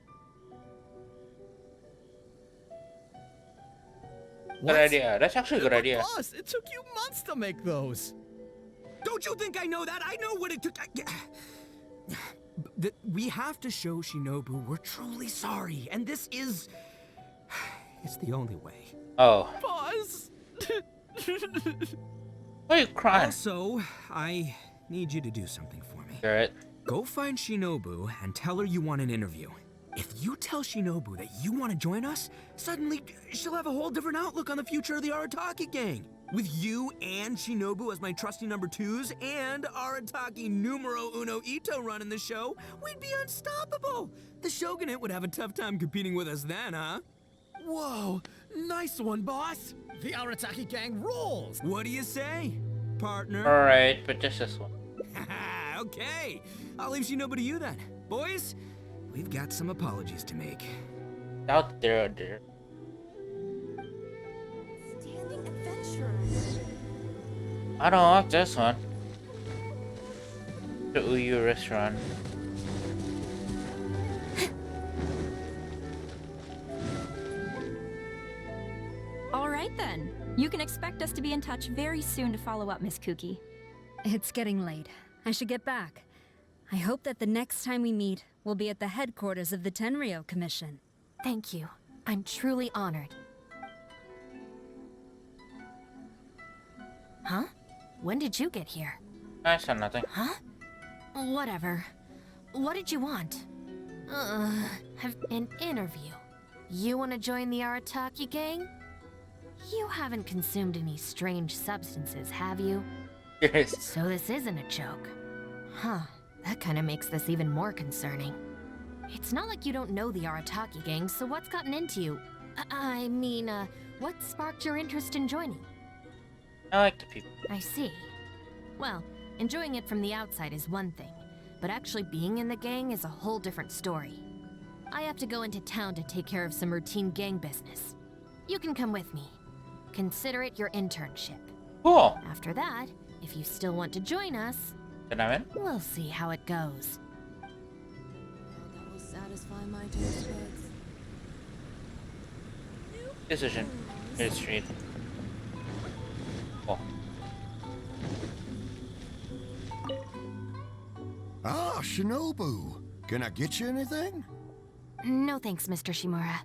Good idea. That's actually a good idea. Boss, it took you months to make those. Don't you think I know that? I know what it took. We have to show Shinobu we're truly sorry, and this is... It's the only way. Oh. Boss! Why are you crying? Also, I need you to do something for me. Garrett. Go find Shinobu and tell her you want an interview. If you tell Shinobu that you want to join us, suddenly she'll have a whole different outlook on the future of the Arataki gang. With you and Shinobu as my trusty number twos and Arataki numero uno Ito running the show, we'd be unstoppable. The Shogunate would have a tough time competing with us then, huh? Whoa, nice one, boss! The Arataki gang rules! What do you say, partner? Alright, but just this one. Okay, I'll leave Shinobu to you then. Boys, we've got some apologies to make. Out there. Standing adventurer. I don't want this one. The Uyu restaurant. You can expect us to be in touch very soon to follow up, Miss Kuki. It's getting late. I should get back. I hope that the next time we meet, we'll be at the headquarters of the Tenryou Commission. Thank you. I'm truly honored. Huh? When did you get here? I said nothing. Huh? Whatever. What did you want? Have an interview. You want to join the Arataki gang? You haven't consumed any strange substances, have you? Yes. So this isn't a joke. Huh. That kind of makes this even more concerning. It's not like you don't know the Arataki gang, so what's gotten into you? I mean, what sparked your interest in joining? I like the people. I see. Well, enjoying it from the outside is one thing, but actually being in the gang is a whole different story. I have to go into town to take care of some routine gang business. You can come with me. Consider it your internship. Cool. After that, if you still want to join us, Then I'm in. we'll see how it goes. That will satisfy my taste buds. Decision. Mid street. Oh. Ah, Shinobu. Can I get you anything? No thanks, Mr. Shimura.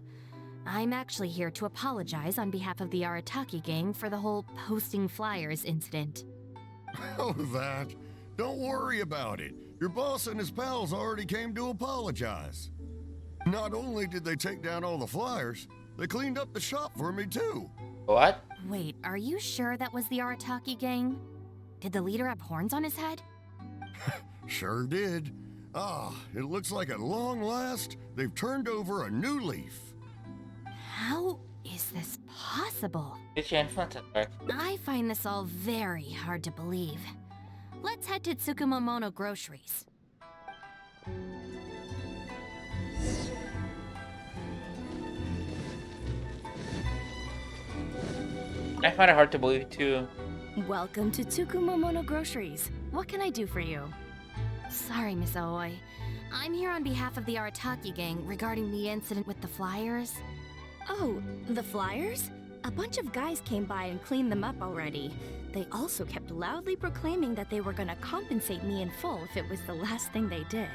I'm actually here to apologize on behalf of the Arataki gang for the whole posting flyers incident. Oh, that. Don't worry about it. Your boss and his pals already came to apologize. Not only did they take down all the flyers, they cleaned up the shop for me too. What? Wait, are you sure that was the Arataki gang? Did the leader have horns on his head? Sure did. Ah, it looks like at long last, they've turned over a new leaf. How is this possible? Did you influence it, right? I find this all very hard to believe. Let's head to Tsukumomono Groceries. I find it hard to believe too. Welcome to Tsukumomono Groceries. What can I do for you? Sorry, Miss Aoi. I'm here on behalf of the Arataki gang regarding the incident with the flyers. Oh, the flyers? A bunch of guys came by and cleaned them up already. They also kept loudly proclaiming that they were gonna compensate me in full if it was the last thing they did.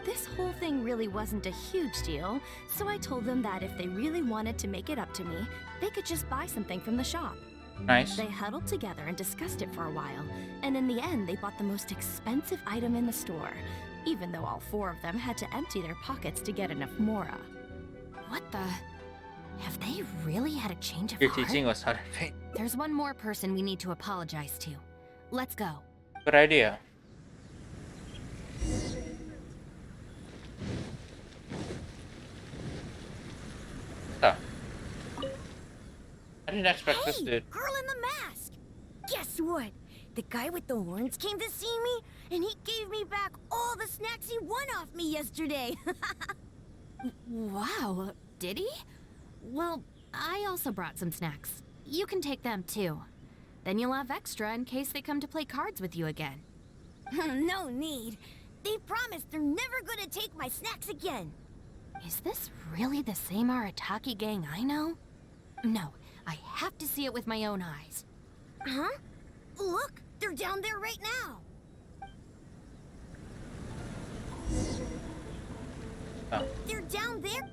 This whole thing really wasn't a huge deal, so I told them that if they really wanted to make it up to me, they could just buy something from the shop. Nice. They huddled together and discussed it for a while, and in the end they bought the most expensive item in the store, even though all four of them had to empty their pockets to get enough mora. What the? Have they really had a change of Your heart? teaching was hard to paint. There's one more person we need to apologize to. Let's go. Good idea. Huh. I didn't expect this dude. Girl in the mask! Guess what? The guy with the horns came to see me, and he gave me back all the snacks he won off me yesterday. Wow, did he? Well, I also brought some snacks. You can take them too. Then you'll have extra in case they come to play cards with you again. No need. They promised they're never gonna take my snacks again. Is this really the same Arataki gang I know? No, I have to see it with my own eyes. Huh? Look, they're down there right now. Oh. They're down there.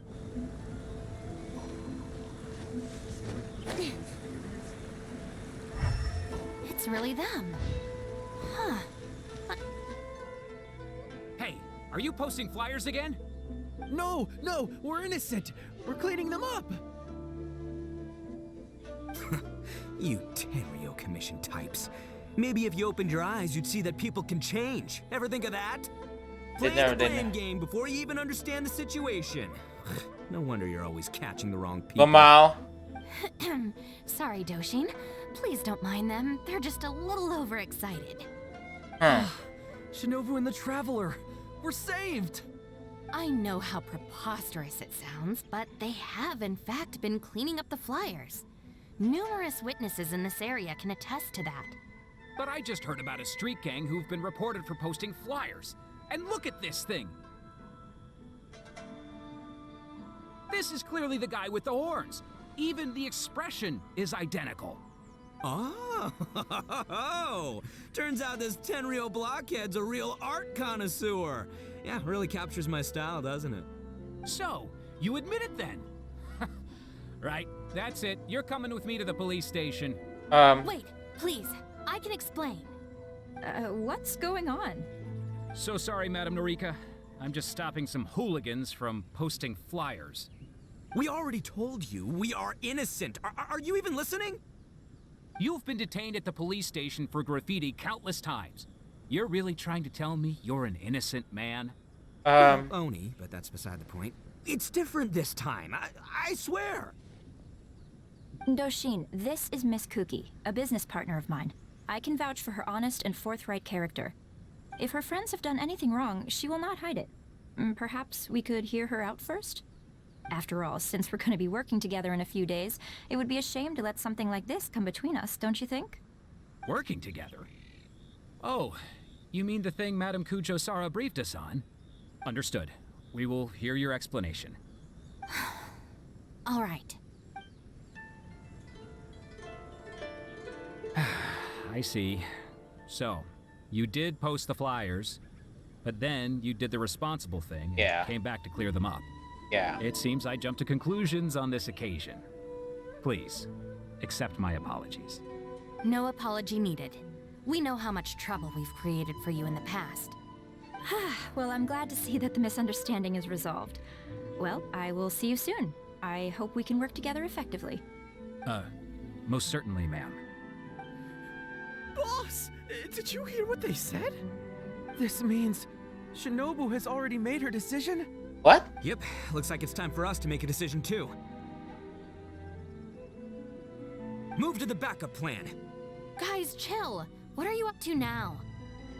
It's really them. Huh. Hey, are you posting flyers again? No, we're innocent. We're cleaning them up. You Tenryou Commission types. Maybe if you opened your eyes, you'd see that people can change. Ever think of that? Play the blame game before you even understand the situation. No wonder you're always catching the wrong people. Gamal. Sorry, Doshin. Please don't mind them. They're just a little overexcited. Shinobu and the Traveler. We're saved! I know how preposterous it sounds, but they have in fact been cleaning up the flyers. Numerous witnesses in this area can attest to that. But I just heard about a street gang who've been reported for posting flyers. And look at this thing! This is clearly the guy with the horns. Even the expression is identical. Oh, turns out this Tenryo blockhead's a real art connoisseur. Yeah, really captures my style, doesn't it? So, you admit it then? Right, that's it. You're coming with me to the police station. Wait, please. I can explain. What's going on? So sorry, Madam Norika. I'm just stopping some hooligans from posting flyers. We already told you we are innocent. Are you even listening? You've been detained at the police station for graffiti countless times. You're really trying to tell me you're an innocent man? Well, Oni, but that's beside the point. It's different this time, I swear. Doshin, this is Miss Kuki, a business partner of mine. I can vouch for her honest and forthright character. If her friends have done anything wrong, she will not hide it. Perhaps we could hear her out first? After all, since we're going to be working together in a few days, it would be a shame to let something like this come between us, don't you think? Working together? Oh, you mean the thing Madame Kujo-Sara briefed us on? Understood. We will hear your explanation. All right. I see. So, you did post the flyers, but then you did the responsible thing and came back to clear them up. Yeah. It seems I jumped to conclusions on this occasion. Please, accept my apologies. No apology needed. We know how much trouble we've created for you in the past. Well, I'm glad to see that the misunderstanding is resolved. Well, I will see you soon. I hope we can work together effectively. Most certainly, ma'am. Boss, did you hear what they said? This means Shinobu has already made her decision? What? Yep, looks like it's time for us to make a decision too. Move to the backup plan. Guys, chill. What are you up to now?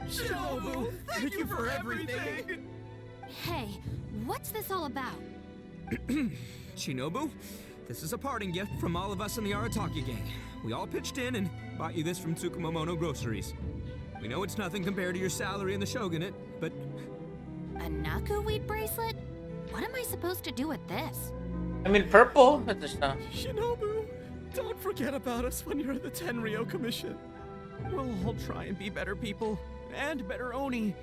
Shinobu, thank you for everything! Hey, what's this all about? Shinobu, this is a parting gift from all of us in the Arataki gang. We all pitched in and bought you this from Tsukumomono Groceries. We know it's nothing compared to your salary in the shogunate, but... A Naku weed bracelet? What am I supposed to do with this? I mean, purple at this time. Shinobu, don't forget about us when you're at the Tenryo Commission. We'll all try and be better people, and better Oni.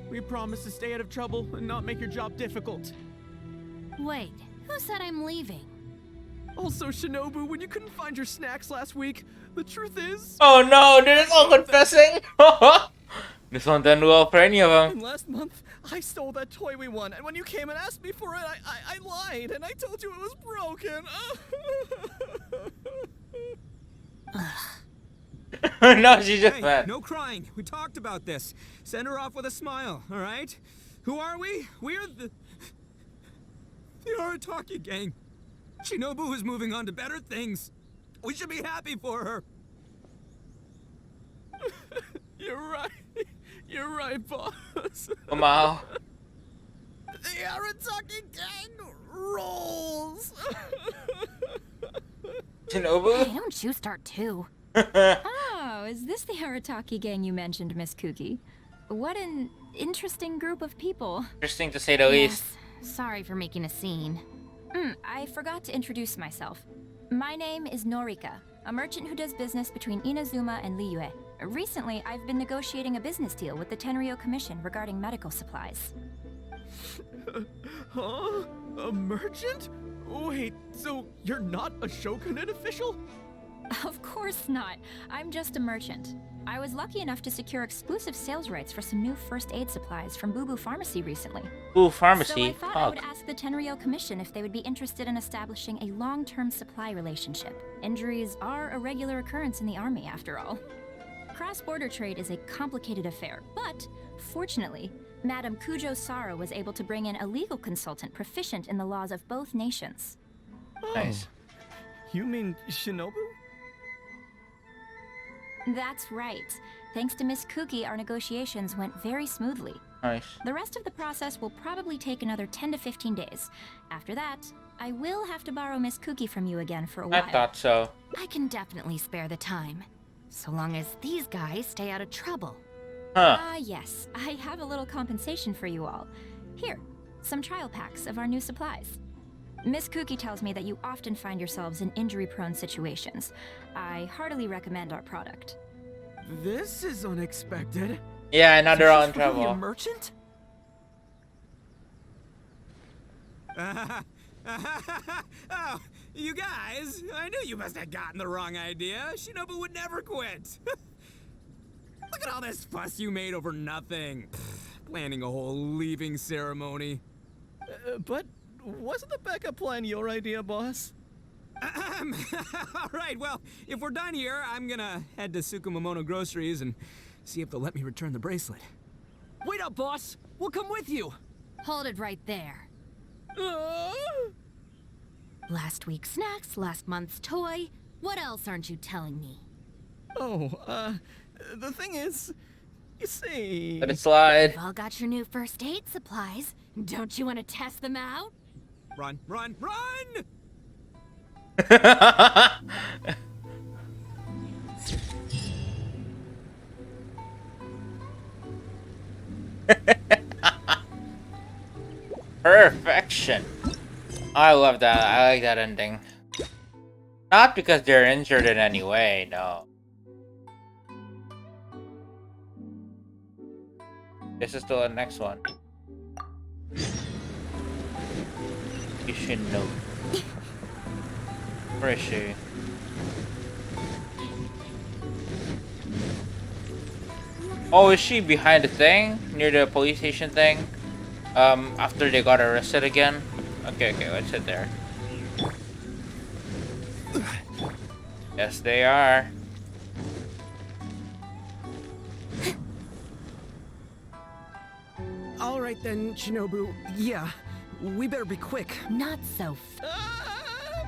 We promise to stay out of trouble and not make your job difficult. Wait, who said I'm leaving? Also, Shinobu, when you couldn't find your snacks last week, the truth is... Oh no, they're just all confessing! This one done well for any of them. And last month, I stole that toy we won, and when you came and asked me for it, I lied, and I told you it was broken. No, she's just mad. No crying. We talked about this. Send her off with a smile, all right? Who are we? We're the Arataki gang. Shinobu is moving on to better things. We should be happy for her. You're right. You're right, boss. Wow. The Arataki gang rolls. Shinobu? Hey, don't you start too. Oh, is this the Arataki gang you mentioned, Miss Kuki? What an interesting group of people. Interesting to say the least. Sorry for making a scene. I forgot to introduce myself. My name is Norika, a merchant who does business between Inazuma and Liyue. Recently, I've been negotiating a business deal with the Tenryo Commission regarding medical supplies. Huh? A merchant? Wait, so you're not a shogunate official? Of course not. I'm just a merchant. I was lucky enough to secure exclusive sales rights for some new first aid supplies from Boo Boo Pharmacy recently. Boo Pharmacy? So I thought I would ask the Tenryo Commission if they would be interested in establishing a long-term supply relationship. Injuries are a regular occurrence in the army, after all. Cross-border trade is a complicated affair, but fortunately, Madame Kujo-Sara was able to bring in a legal consultant proficient in the laws of both nations. Oh. Nice. You mean Shinobu? That's right. Thanks to Miss Kuki, our negotiations went very smoothly. Nice. The rest of the process will probably take another 10 to 15 days. After that, I will have to borrow Miss Kuki from you again for a while. I thought so. I can definitely spare the time. So long as these guys stay out of trouble. Huh. Yes. I have a little compensation for you all. Here, some trial packs of our new supplies. Miss Kuki tells me that you often find yourselves in injury-prone situations. I heartily recommend our product. This is unexpected. Yeah, now they're all in She's really a trouble. merchant? Oh, you guys! I knew you must have gotten the wrong idea. Shinobu would never quit. Look at all this fuss you made over nothing. Planning a whole leaving ceremony. But wasn't the backup plan your idea, boss? All right, well, if we're done here, I'm gonna head to Tsukumomono Groceries and see if they'll let me return the bracelet. Wait up, boss! We'll come with you! Hold it right there. Last week's snacks, last month's toy. What else aren't you telling me? Oh, the thing is, you see... Let it slide. You've all got your new first aid supplies. Don't you want to test them out? Run, run, run! Perfection. I love that. I like that ending. Not because they're injured in any way, no. This is the next one. You should know. Where is she? Oh, is she behind the thing? Near the police station thing? After they got arrested again? Okay, let's sit there. Yes, they are. All right then, Shinobu. Yeah, we better be quick. Not so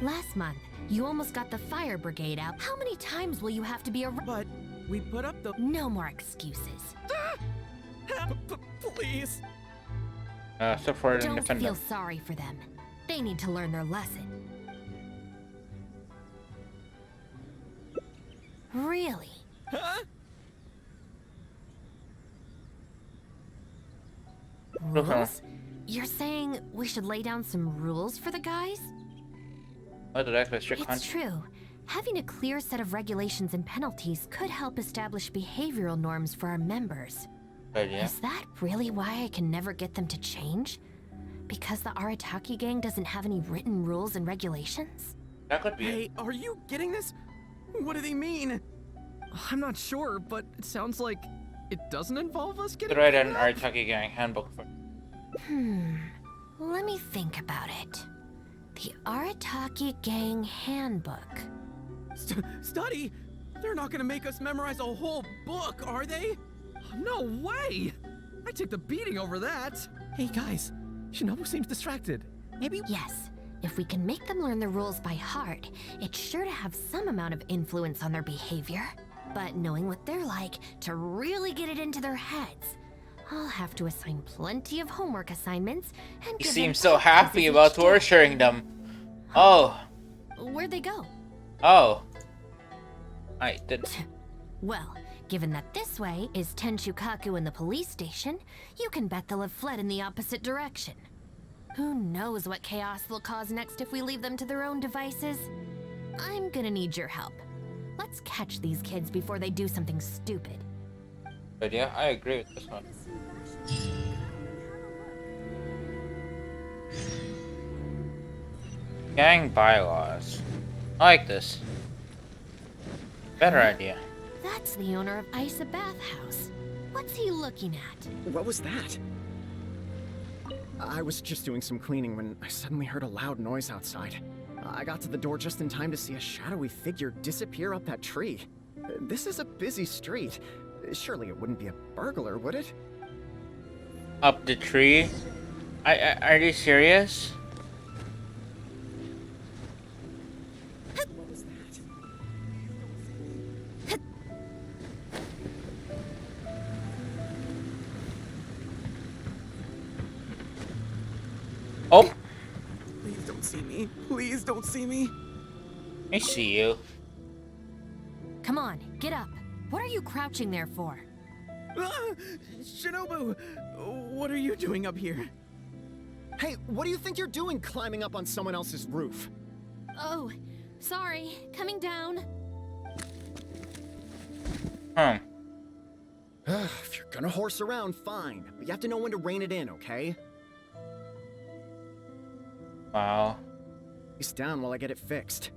Last month, you almost got the fire brigade out. How many times will you have to be around? But we put up the... No more excuses. Please. Support and Don't defend feel them. sorry for them. They need to learn their lesson. Really? Huh? Rules? You're saying we should lay down some rules for the guys? What did I expect? Strict It's punch? true. Having a clear set of regulations and penalties could help establish behavioral norms for our members. Good idea. Is that really why I can never get them to change? Because the Arataki gang doesn't have any written rules and regulations? That could be. Hey, are you getting this? What do they mean? I'm not sure, but it sounds like it doesn't involve us getting... To write an Arataki gang handbook for. Let me think about it. The Arataki gang handbook. Study? They're not gonna make us memorize a whole book, are they? No way! I took the beating over that. Hey guys, Shinobu seems distracted. Maybe... Yes, if we can make them learn the rules by heart, it's sure to have some amount of influence on their behavior. But knowing what they're like, to really get it into their heads, I'll have to assign plenty of homework assignments and You give seem them so tasks happy each about day. torturing them. Oh. Where'd they go? Oh. I didn't. Well, given that this way is Tenshukaku and the police station, you can bet they'll have fled in the opposite direction. Who knows what chaos they'll cause next if we leave them to their own devices? I'm gonna need your help. Let's catch these kids before they do something stupid. But yeah, I agree with this one. Gang bylaws. I like this. Better idea. That's the owner of Isa Bathhouse. What's he looking at? What was that? I was just doing some cleaning when I suddenly heard a loud noise outside. I got to the door just in time to see a shadowy figure disappear up that tree. This is a busy street. Surely it wouldn't be a burglar, would it? Up the tree? Are you serious? What was that? Oh! Please don't see me. Please don't see me. I see you. Come on, get up. What are you crouching there for? Ah! Shinobu! What are you doing up here? Hey, what do you think you're doing climbing up on someone else's roof? Oh, sorry. Coming down. If you're gonna horse around, fine. But you have to know when to rein it in, okay? Wow. Face down while I get it fixed.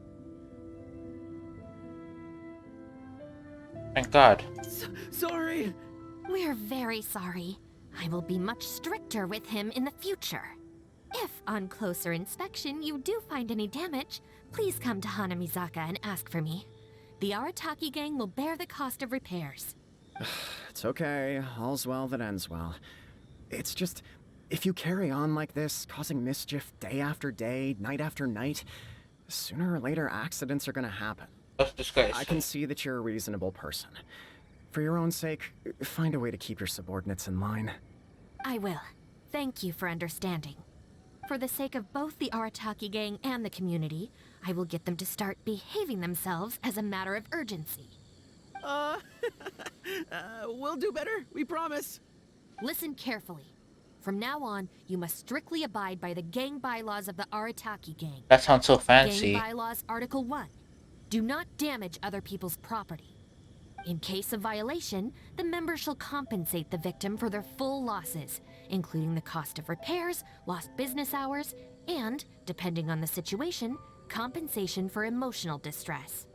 Thank God. Sorry. We're very sorry. I will be much stricter with him in the future. If, on closer inspection, you do find any damage, please come to Hanamizaka and ask for me. The Arataki gang will bear the cost of repairs. It's okay. All's well that ends well. It's just, if you carry on like this, causing mischief day after day, night after night, sooner or later accidents are gonna happen. That's disgusting. I can see that you're a reasonable person. For your own sake, find a way to keep your subordinates in line. I will. Thank you for understanding. For the sake of both the Arataki gang and the community, I will get them to start behaving themselves as a matter of urgency. We'll do better, we promise. Listen carefully. From now on, you must strictly abide by the gang bylaws of the Arataki gang. That sounds so fancy. Gang bylaws Article 1. Do not damage other people's property. In case of violation, the member shall compensate the victim for their full losses, including the cost of repairs, lost business hours, and, depending on the situation, compensation for emotional distress.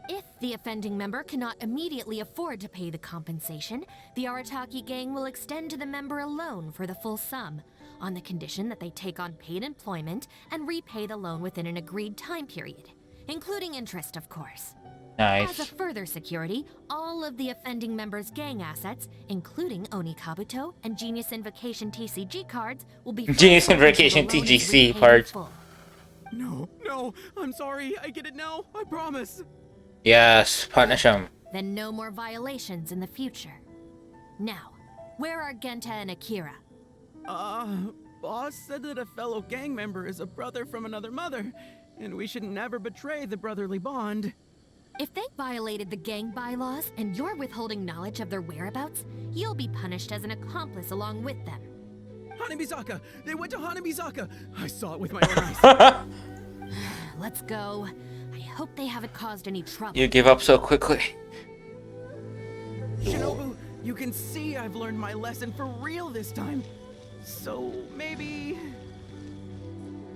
If the offending member cannot immediately afford to pay the compensation, the Arataki gang will extend to the member a loan for the full sum, on the condition that they take on paid employment and repay the loan within an agreed time period, including interest, of course. Nice. As a further security, all of the offending members' gang assets, including Oni Kabuto and Genius Invocation TCG cards, will be Genius Invocation TGC cards. No, I'm sorry. I get it now. I promise. Yes, punish him. Then no more violations in the future. Now, where are Genta and Akira? Boss said that a fellow gang member is a brother from another mother, and we should never betray the brotherly bond. If they violated the gang bylaws and you're withholding knowledge of their whereabouts, you'll be punished as an accomplice along with them. Hanamizaka! They went to Hanamizaka! I saw it with my own eyes. Let's go. I hope they haven't caused any trouble. You give up so quickly. Shinobu, you can see I've learned my lesson for real this time. So maybe...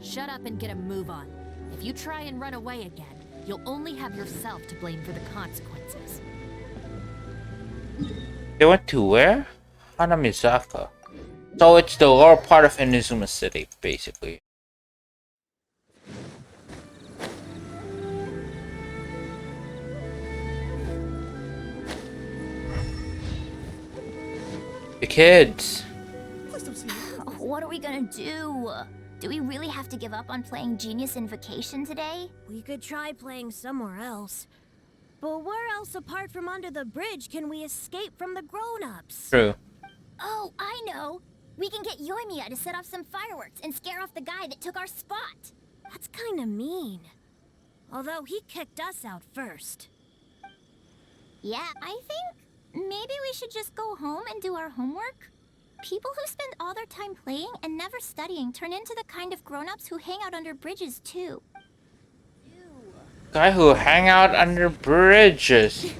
Shut up and get a move on. If you try and run away again, you'll only have yourself to blame for the consequences. They went to where? Hanamizaka. So it's the lower part of Inazuma City, basically. The kids. What are we gonna do? Do we really have to give up on playing Genius Invocation today? We could try playing somewhere else. But where else apart from under the bridge can we escape from the grown-ups? True. Oh, I know! We can get Yoimiya to set off some fireworks and scare off the guy that took our spot. That's kinda mean. Although he kicked us out first. Yeah, I think maybe we should just go home and do our homework. People who spend all their time playing and never studying turn into the kind of grown-ups who hang out under bridges too. Guy who hang out under bridges.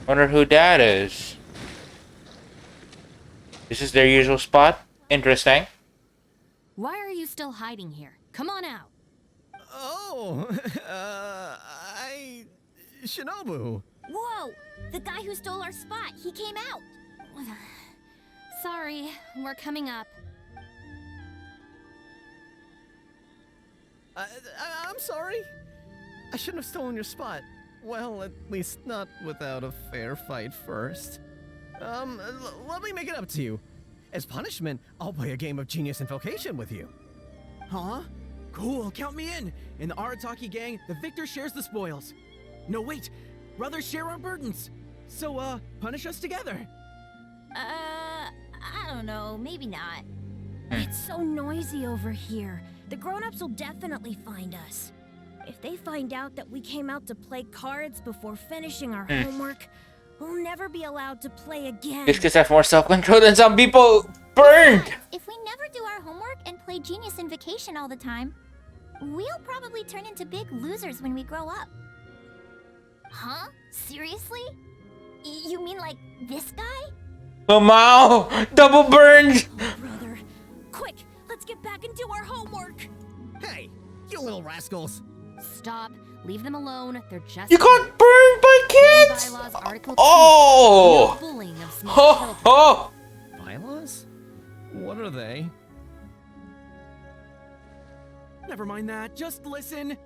Wonder who that is. This is their usual spot? Interesting. Why are you still hiding here? Come on out. Oh, Shinobu. Whoa! The guy who stole our spot, he came out! Sorry, we're coming up. I'm sorry. I shouldn't have stolen your spot. Well, at least not without a fair fight first. Let me make it up to you. As punishment, I'll play a game of Genius Invocation with you. Huh? Cool, count me in. In the Arataki gang, the victor shares the spoils. No, wait. Brothers share our burdens. So, punish us together. I don't know, maybe not. It's so noisy over here. The grown-ups will definitely find us. If they find out that we came out to play cards before finishing our homework, We'll never be allowed to play again. These kids have more self-control than some people. Burned! If we never do our homework and play Genius Invocation all the time, we'll probably turn into big losers when we grow up. Huh? Seriously? You mean like this guy? Wow! Double burned! Brother, quick, let's get back and do our homework. Hey, you little rascals. Stop. Leave them alone. They're just. You got burned by kids! Bylaws, Article 2. Oh! No bullying of small Ho children. ho! Bylaws? What are they? Never mind that. Just listen.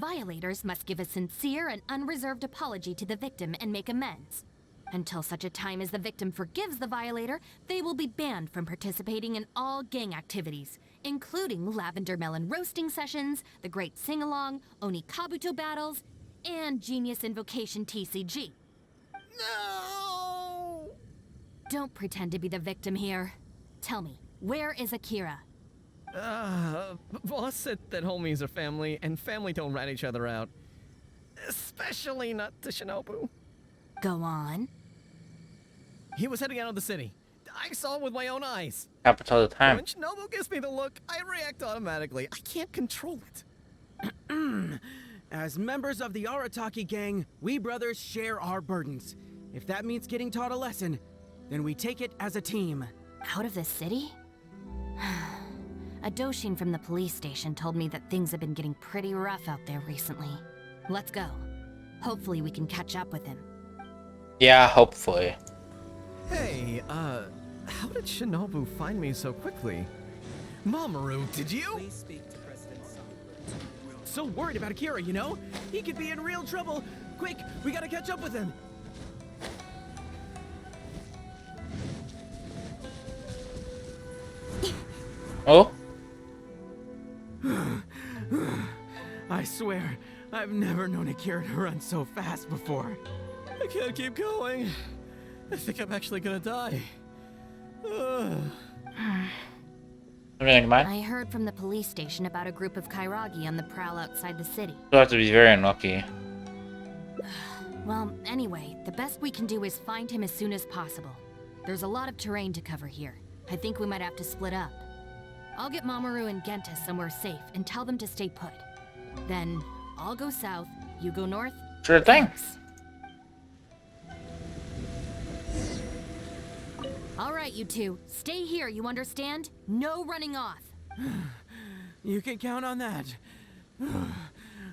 Violators must give a sincere and unreserved apology to the victim and make amends. Until such a time as the victim forgives the violator, they will be banned from participating in all gang activities, including lavender melon roasting sessions, the Great Sing-Along, Oni Kabuto battles, and Genius Invocation TCG. No! Don't pretend to be the victim here. Tell me, where is Akira? Boss said that homies are family, and family don't rat each other out. Especially not to Shinobu. Go on. He was heading out of the city. I saw him with my own eyes. Happens all the time. When Shinobu gives me the look, I react automatically. I can't control it. As members of the Arataki gang, we brothers share our burdens. If that means getting taught a lesson, then we take it as a team. Out of the city? A Doshin from the police station told me that things have been getting pretty rough out there recently. Let's go. Hopefully we can catch up with him. Yeah, hopefully. Hey, how did Shinobu find me so quickly? Mamoru, did you? So worried about Akira, you know? He could be in real trouble. Quick, we gotta catch up with him. Oh? I swear, I've never known Akira to run so fast before. I can't keep going. I think I'm actually gonna die. I heard from the police station about a group of Kairagi on the prowl outside the city. You have to be very unlucky. Well, anyway, the best we can do is find him as soon as possible. There's a lot of terrain to cover here. I think we might have to split up. I'll get Mamoru and Genta somewhere safe and tell them to stay put. Then, I'll go south, you go north. Sure thing. Thanks. All right, you two. Stay here, you understand? No running off. You can count on that.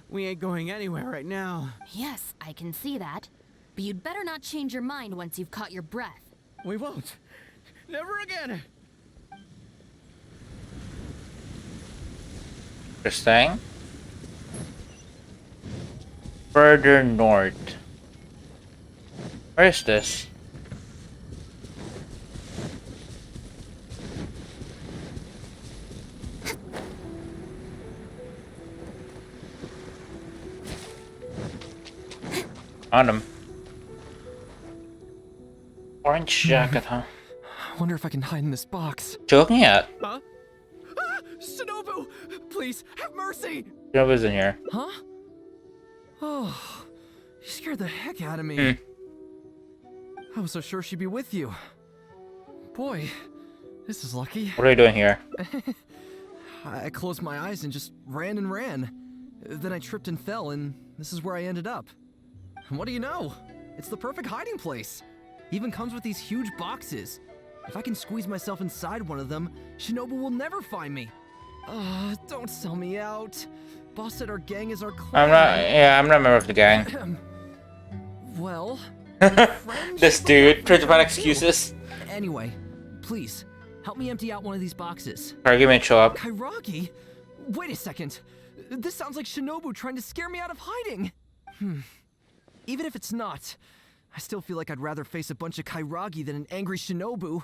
We ain't going anywhere right now. Yes, I can see that. But you'd better not change your mind once you've caught your breath. We won't. Never again. Interesting. Further north. Where is this? On him. Orange jacket, huh? I wonder if I can hide in this box. Joking at? Huh? Ah, Shinobu! Please, have mercy! Shinobu's in here. Huh? Oh, you scared the heck out of me. I was so sure she'd be with you. Boy, this is lucky. What are you doing here? I closed my eyes and just ran and ran. Then I tripped and fell, and this is where I ended up. And what do you know? It's the perfect hiding place. Even comes with these huge boxes. If I can squeeze myself inside one of them, Shinobu will never find me. Don't sell me out. Boss said our gang is our clan. I'm not a member of the gang. Well, this dude tries to find excuses. Anyway, please, help me empty out one of these boxes. Argument show up. Kairagi? Wait a second. This sounds like Shinobu trying to scare me out of hiding. Even if it's not, I still feel like I'd rather face a bunch of Kairagi than an angry Shinobu.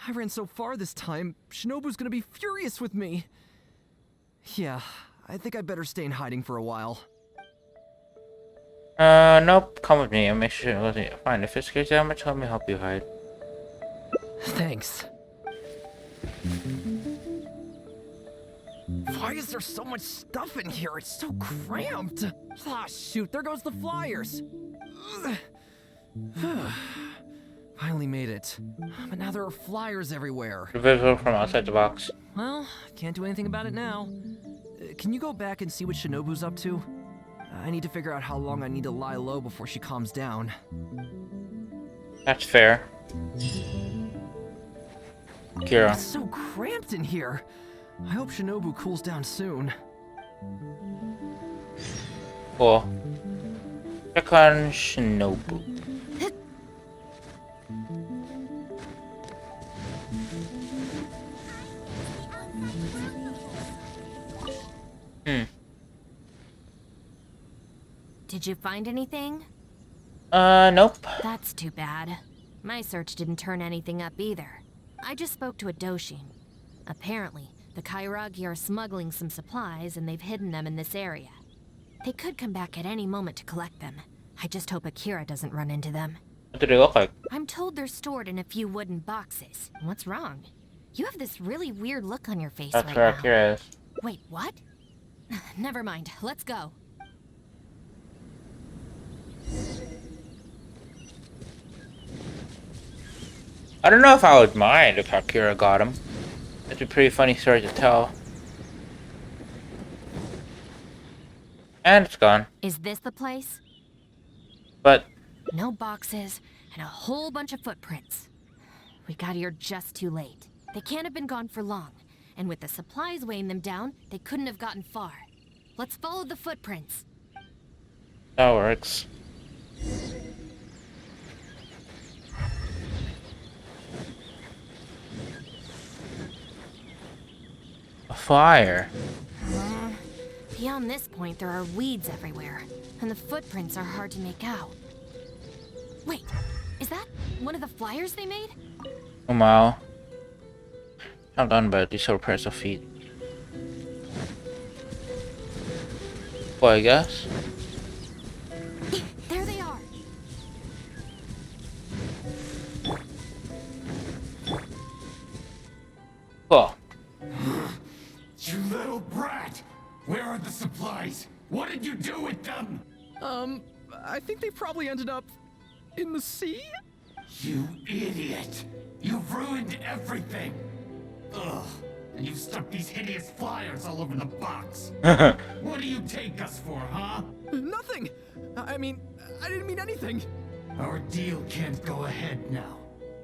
I ran so far this time, Shinobu's gonna be furious with me. Yeah, I think I better stay in hiding for a while. Nope. Come with me. I'll make sure. Fine. If it scares you that much, let me help you hide. Thanks. Why is there so much stuff in here? It's so cramped. Ah, shoot, there goes the flyers. Ugh. Finally made it. But now there are flyers everywhere. Visible from outside the box. Well, can't do anything about it now. Can you go back and see what Shinobu's up to? I need to figure out how long I need to lie low before she calms down. That's fair. Kira. It's so cramped in here. I hope Shinobu cools down soon. Cool. Check on Shinobu. Did you find anything? Nope. That's too bad. My search didn't turn anything up either. I just spoke to a Doshin. Apparently, the Kairagi are smuggling some supplies and they've hidden them in this area. They could come back at any moment to collect them. I just hope Akira doesn't run into them. What do they look like? I'm told they're stored in a few wooden boxes. What's wrong? You have this really weird look on your face That's right where now. Akira is. Wait, what? Never mind. Let's go. I don't know if I would mind if Akira got him. It'd be a pretty funny story to tell. And it's gone. Is this the place? But No boxes and a whole bunch of footprints. We got here just too late. They can't have been gone for long, and with the supplies weighing them down, they couldn't have gotten far. Let's follow the footprints. that works. A fire. Beyond this point, there are weeds everywhere, and the footprints are hard to make out. Wait, is that one of the flyers they made? Oh wow. I'm done by these sort of pairs of feet. Well, I guess. There they are. Cool. You little brat! Where are the supplies? What did you do with them? I think they probably ended up in the sea? You idiot! You've ruined everything! Ugh! And you've stuck these hideous flyers all over the box! What do you take us for, huh? Nothing! I mean, I didn't mean anything! Our deal can't go ahead now.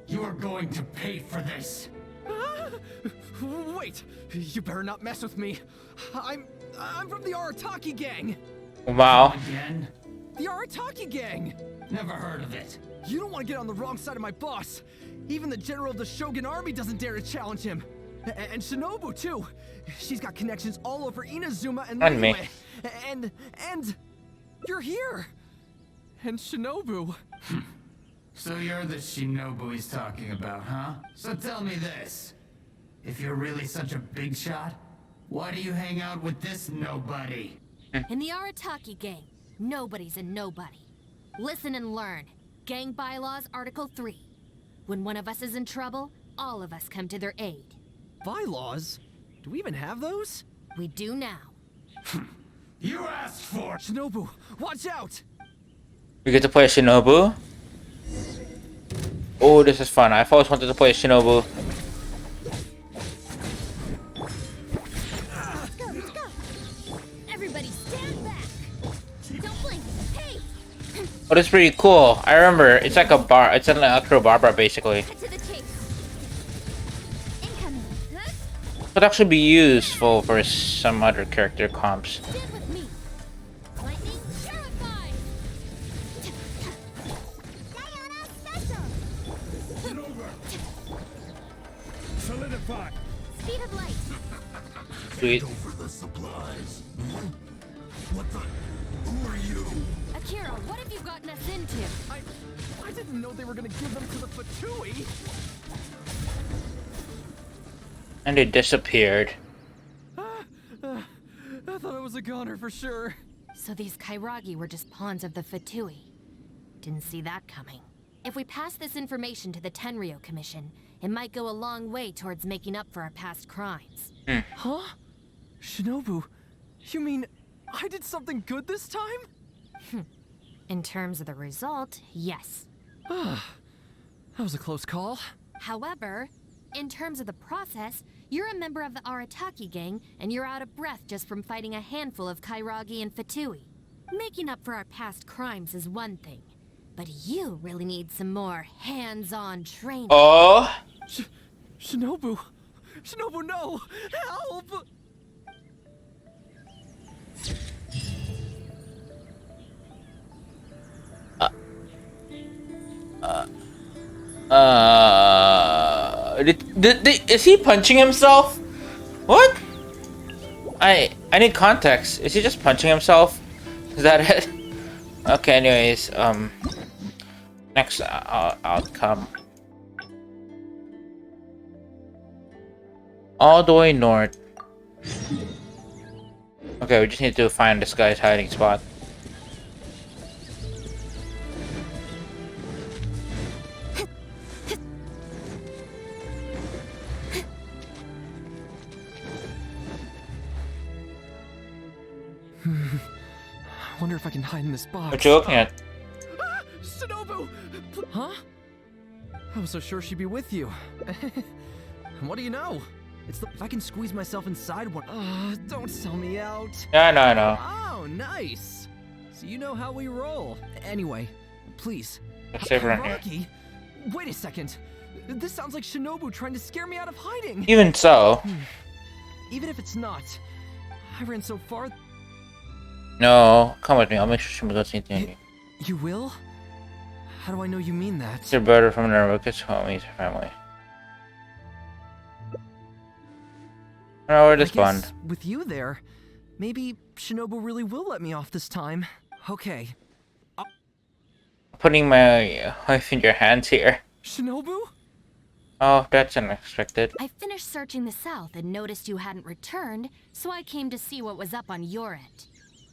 You are going to pay for this! Wait! You better not mess with me! I'm from the Arataki gang! Wow. Again? The Arataki gang! Never heard of it. You don't want to get on the wrong side of my boss! Even the general of the Shogun army doesn't dare to challenge him! And Shinobu, too! She's got connections all over Inazuma and And me. Liyue. And... you're here! And Shinobu. So you're the Shinobu he's talking about, huh? So tell me this. If you're really such a big shot, why do you hang out with this nobody? In the Arataki gang, nobody's a nobody. Listen and learn. Gang Bylaws Article 3. When one of us is in trouble, all of us come to their aid. Bylaws? Do we even have those? We do now. You asked for it! Shinobu, watch out! We get to play Shinobu. Oh, this is fun. I've always wanted to play Shinobu. Let's go. Everybody stand back. Don't blink. Hey! Oh, that's pretty cool. I remember. It's like a bar. It's an electro barbara, basically. Cut to the chase. Incoming. Huh? Could actually be useful for some other character comps. Stand with me. Lightning purified. Diana special. Solidify! Speed of light. Sweet. For the supplies. What the? Who are you? Akira, what have you gotten us into? I didn't know they were gonna give them to the Fatui! And they disappeared. I thought I was a goner for sure. So these Kairagi were just pawns of the Fatui. Didn't see that coming. If we pass this information to the Tenryou Commission, it might go a long way towards making up for our past crimes. Huh? Shinobu, you mean I did something good this time? In terms of the result, yes. That was a close call. However, in terms of the process, you're a member of the Arataki gang, and you're out of breath just from fighting a handful of Kairagi and Fatui. Making up for our past crimes is one thing, but you really need some more hands-on training. Oh. Shinobu! Shinobu, no! Help! Is he punching himself? What? I need context. Is he just punching himself? Is that it? Okay. Anyways, next outcome. All the way north. Okay, we just need to find this guy's hiding spot. I wonder if I can hide in this box. What you looking at? Shinobu! Huh? I was so sure she'd be with you. What do you know? If I can squeeze myself inside one. Don't sell me out. Yeah, I know. Oh, nice. So you know how we roll. Anyway, please. Let's save her in here. Rocky, wait a second. This sounds like Shinobu trying to scare me out of hiding. Even so. Even if it's not, I ran so far. No, come with me. I'll make sure she doesn't see anything. You will? How do I know you mean that? It's your brother from their Lucas homies family. I know where this bond. With you there, maybe Shinobu really will let me off this time. Okay. Putting my life in your hands here. Shinobu? Oh, that's unexpected. I finished searching the south and noticed you hadn't returned, so I came to see what was up on your end.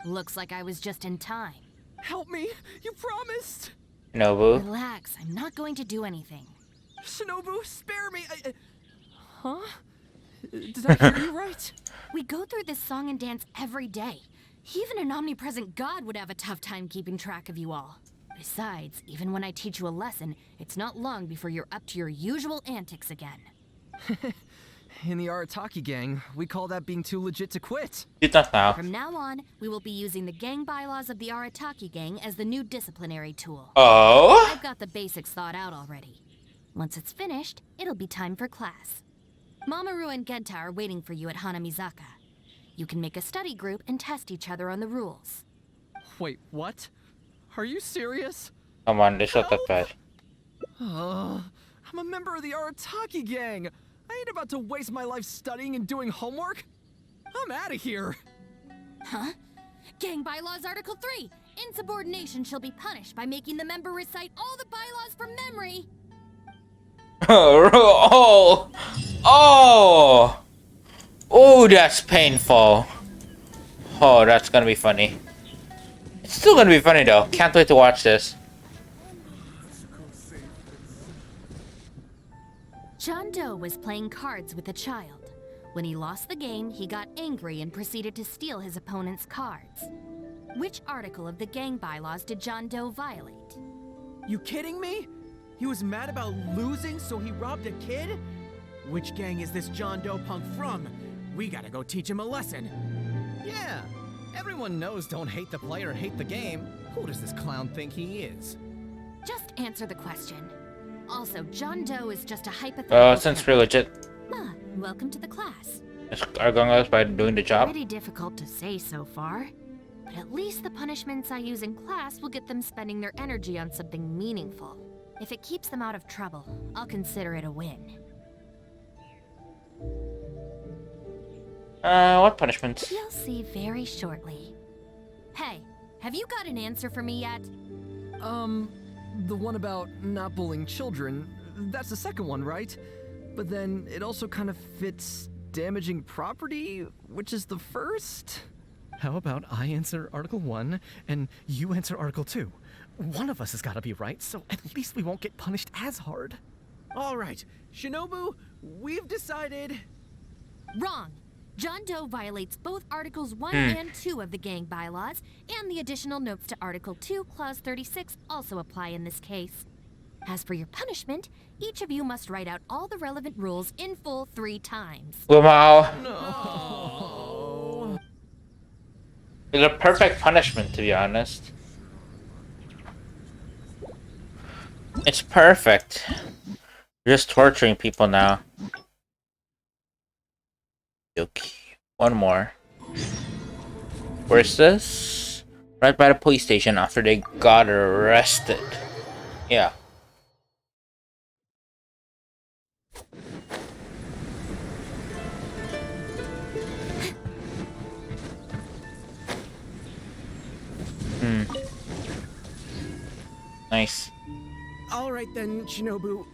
Looks like I was just in time. Help me! You promised! Shinobu. Relax, I'm not going to do anything. Shinobu, spare me! Huh? Did I hear you right? We go through this song and dance every day. Even an omnipresent god would have a tough time keeping track of you all. Besides, even when I teach you a lesson, it's not long before you're up to your usual antics again. In the Arataki gang, we call that being too legit to quit. It's not now. From now on, we will be using the gang bylaws of the Arataki gang as the new disciplinary tool. Oh? I've got the basics thought out already. Once it's finished, it'll be time for class. Mamoru and Genta are waiting for you at Hanamizaka. You can make a study group and test each other on the rules. Wait, what? Are you serious? Come on, this not that bad. I'm a member of the Arataki gang. I ain't about to waste my life studying and doing homework. I'm out of here. Huh? Gang Bylaws Article 3. Insubordination shall be punished by making the member recite all the bylaws from memory. Oh! Oh! Oh, that's painful. Oh, that's gonna be funny. It's still gonna be funny though. Can't wait to watch this. John Doe was playing cards with a child. When he lost the game, he got angry and proceeded to steal his opponent's cards. Which article of the gang bylaws did John Doe violate? You kidding me? He was mad about losing, so he robbed a kid? Which gang is this John Doe punk from? We gotta go teach him a lesson. Yeah, everyone knows don't hate the player, hate the game. Who does this clown think he is? Just answer the question. Also, John Doe is just a hypothetical. Oh, since we're legit. Welcome to the class. Are going us by doing the job? Pretty difficult to say so far. But at least the punishments I use in class will get them spending their energy on something meaningful. If it keeps them out of trouble, I'll consider it a win. What punishments? You'll see very shortly. Hey, have you got an answer for me yet? The one about not bullying children, that's the second one, right? But then it also kind of fits damaging property, which is the first? How about I answer Article 1 and you answer Article 2? One of us has got to be right, so at least we won't get punished as hard. All right, Shinobu, we've decided... Wrong. John Doe violates both Articles 1 and 2 of the gang bylaws, and the additional notes to Article 2, Clause 36 also apply in this case. As for your punishment, each of you must write out all the relevant rules in full 3 times. Wow. No. It's a perfect punishment, to be honest. It's perfect. You're just torturing people now. Okay. One more. Where's this? Right by the police station after they got arrested. Yeah. Nice. All right then, Shinobu.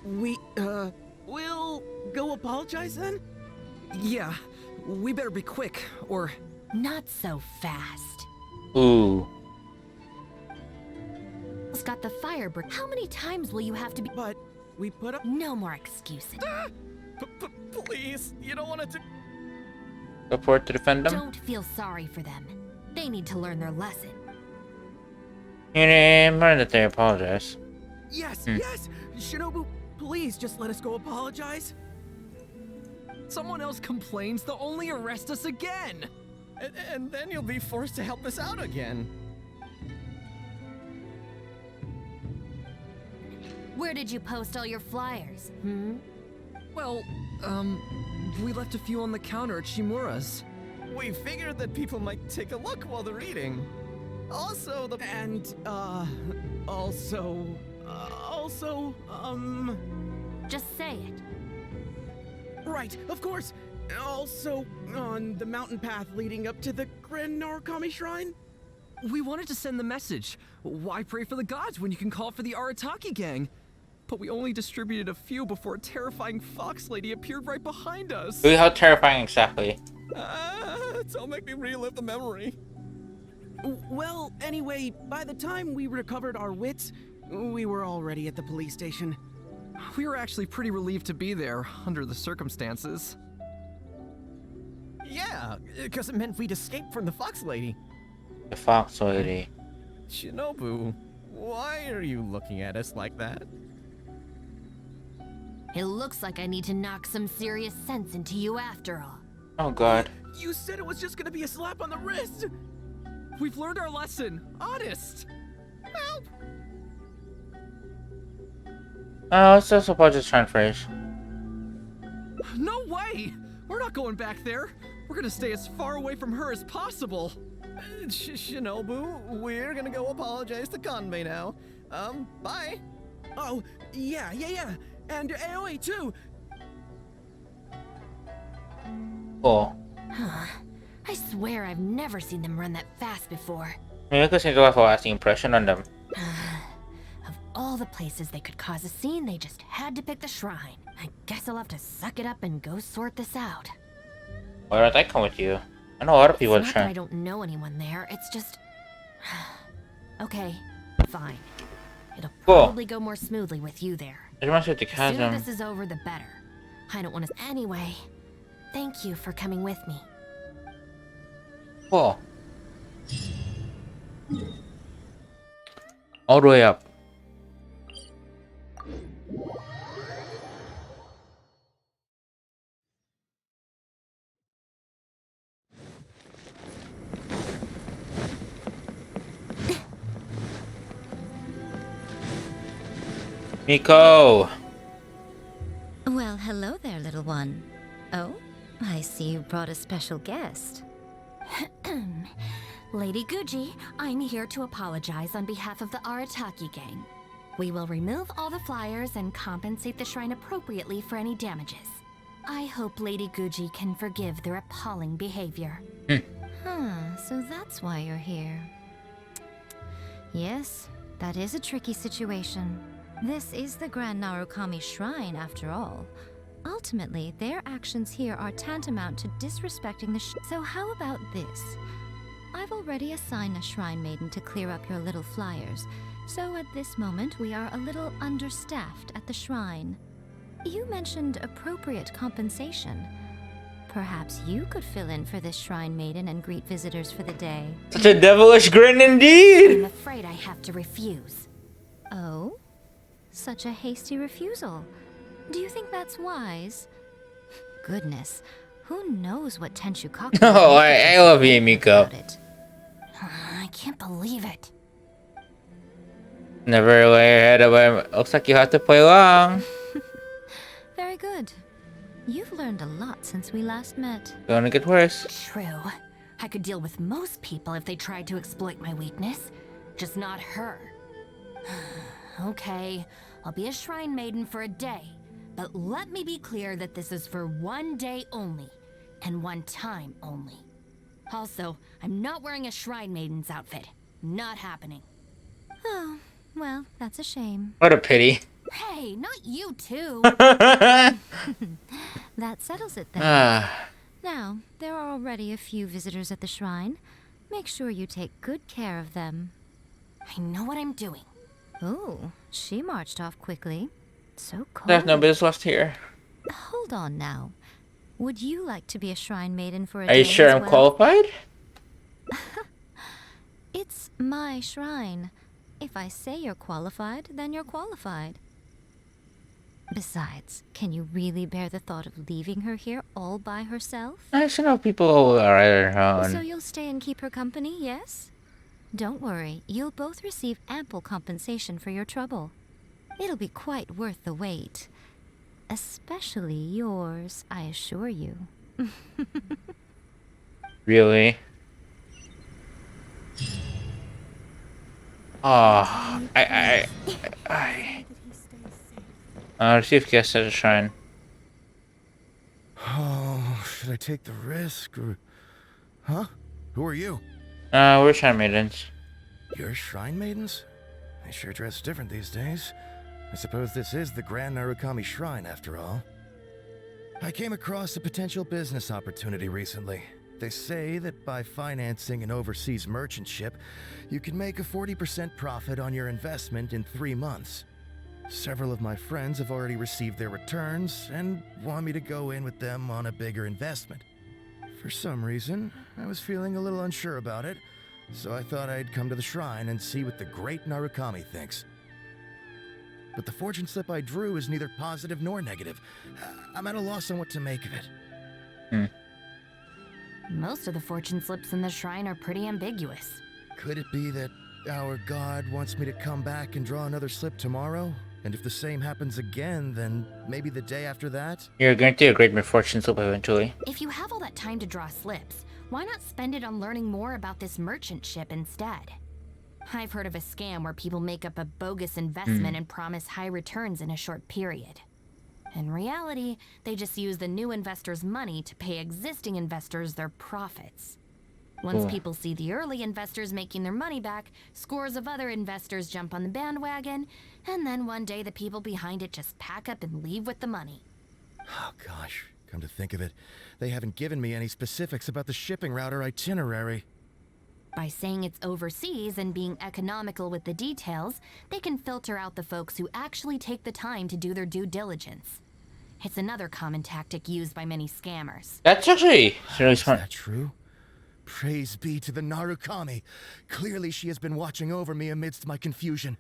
We'll go apologize then? Yeah, we better be quick, or... Not so fast. Ooh. It's got the fire brick. How many times will you have to be? But we put up. No more excuses. Please, you don't want to. Report to defend them. Don't feel sorry for them. They need to learn their lesson. You didn't mind that they apologize. Yes, yes, Shinobu, please just let us go apologize. Someone else complains, they'll only arrest us again. And then you'll be forced to help us out again. Where did you post all your flyers? Well, we left a few on the counter at Shimura's. We figured that people might take a look while they're eating. Also, Just say it. Right, of course. Also, on the mountain path leading up to the Grand Narukami Shrine. We wanted to send the message. Why pray for the gods when you can call for the Arataki gang? But we only distributed a few before a terrifying fox lady appeared right behind us. How terrifying exactly? Don't make me relive the memory. Well, anyway, by the time we recovered our wits, we were already at the police station. We were actually pretty relieved to be there, under the circumstances. Yeah, because it meant we'd escaped from the fox lady. The fox lady. Shinobu, why are you looking at us like that? It looks like I need to knock some serious sense into you after all. Oh god. You said it was just gonna be a slap on the wrist! We've learned our lesson. Honest. Help! Oh, it's just a budget trying phrase. No way! We're not going back there. We're gonna stay as far away from her as possible. Shinobu, we're gonna go apologize to Kanbei now. Bye. Oh, yeah. And Aoi too. Cool. I swear I've never seen them run that fast before. Maybe I could seem to have a lasting impression on them. Of all the places they could cause a scene, they just had to pick the shrine. I guess I'll have to suck it up and go sort this out. Why don't I come with you? I know a lot of people It's not that I trying. don't know anyone there, it's just... Okay, fine. It'll Cool. probably go more smoothly with you there. It reminds me of the The sooner chasm. this is over, the better. I don't want to... Anyway, thank you for coming with me. Cool. All the way up. Miko! Well, hello there, little one. Oh, I see you brought a special guest. Lady Guji, I'm here to apologize on behalf of the Arataki gang. We will remove all the flyers and compensate the shrine appropriately for any damages. I hope Lady Guji can forgive their appalling behavior. So that's why you're here. Yes, that is a tricky situation. This is the Grand Narukami Shrine, after all. Ultimately, their actions here are tantamount to disrespecting the So how about this? I've already assigned a shrine maiden to clear up your little flyers, so at this moment we are a little understaffed at the shrine. You mentioned appropriate compensation. Perhaps you could fill in for this shrine maiden and greet visitors for the day. Such a devilish grin indeed! I'm afraid I have to refuse. Oh? Such a hasty refusal. Do you think that's wise? Goodness, who knows what Tenshukaku Oh, I love you, Miko. I can't believe it. Never lay your head away. Looks like you have to play along. Very good. You've learned a lot since we last met. Gonna get worse. True. I could deal with most people if they tried to exploit my weakness. Just not her. Okay, I'll be a shrine maiden for a day. But let me be clear that this is for one day only. And one time only. Also, I'm not wearing a shrine maiden's outfit. Not happening. Oh, well, that's a shame. What a pity. Hey, not you too. That settles it then. Ah. Now, there are already a few visitors at the shrine. Make sure you take good care of them. I know what I'm doing. Oh, she marched off quickly. So cold. There's no business left here. Hold on now. Would you like to be a shrine maiden for a Are day you sure as I'm well? qualified? It's my shrine. If I say you're qualified, then you're qualified. Besides, can you really bear the thought of leaving her here all by herself? I should know people are on their So own. you'll stay and keep her company, yes? Don't worry, you'll both receive ample compensation for your trouble. It'll be quite worth the wait. Especially yours, I assure you. Really? Oh, receive guests at a shrine. Oh, should I take the risk or... Huh? Who are you? We're shrine maidens. You're shrine maidens? They sure dress different these days. I suppose this is the Grand Narukami Shrine after all. I came across a potential business opportunity recently. They say that by financing an overseas merchant ship, you can make a 40% profit on your investment in 3 months. Several of my friends have already received their returns and want me to go in with them on a bigger investment. For some reason, I was feeling a little unsure about it, so I thought I'd come to the shrine and see what the great Narukami thinks. But the fortune slip I drew is neither positive nor negative. I'm at a loss on what to make of it. Most of the fortune slips in the shrine are pretty ambiguous. Could it be that our god wants me to come back and draw another slip tomorrow? And if the same happens again, then maybe the day after that? You're going to do a great misfortune slip eventually. If you have all that time to draw slips, why not spend it on learning more about this merchant ship instead? I've heard of a scam where people make up a bogus investment and promise high returns in a short period. In reality, they just use the new investors' money to pay existing investors their profits. Once people see the early investors making their money back, scores of other investors jump on the bandwagon, and then one day the people behind it just pack up and leave with the money. Oh gosh, come to think of it, they haven't given me any specifics about the shipping route or itinerary. By saying it's overseas and being economical with the details, they can filter out the folks who actually take the time to do their due diligence. It's another common tactic used by many scammers. That's actually really smart. Is that true? Praise be to the Narukami. Clearly she has been watching over me amidst my confusion.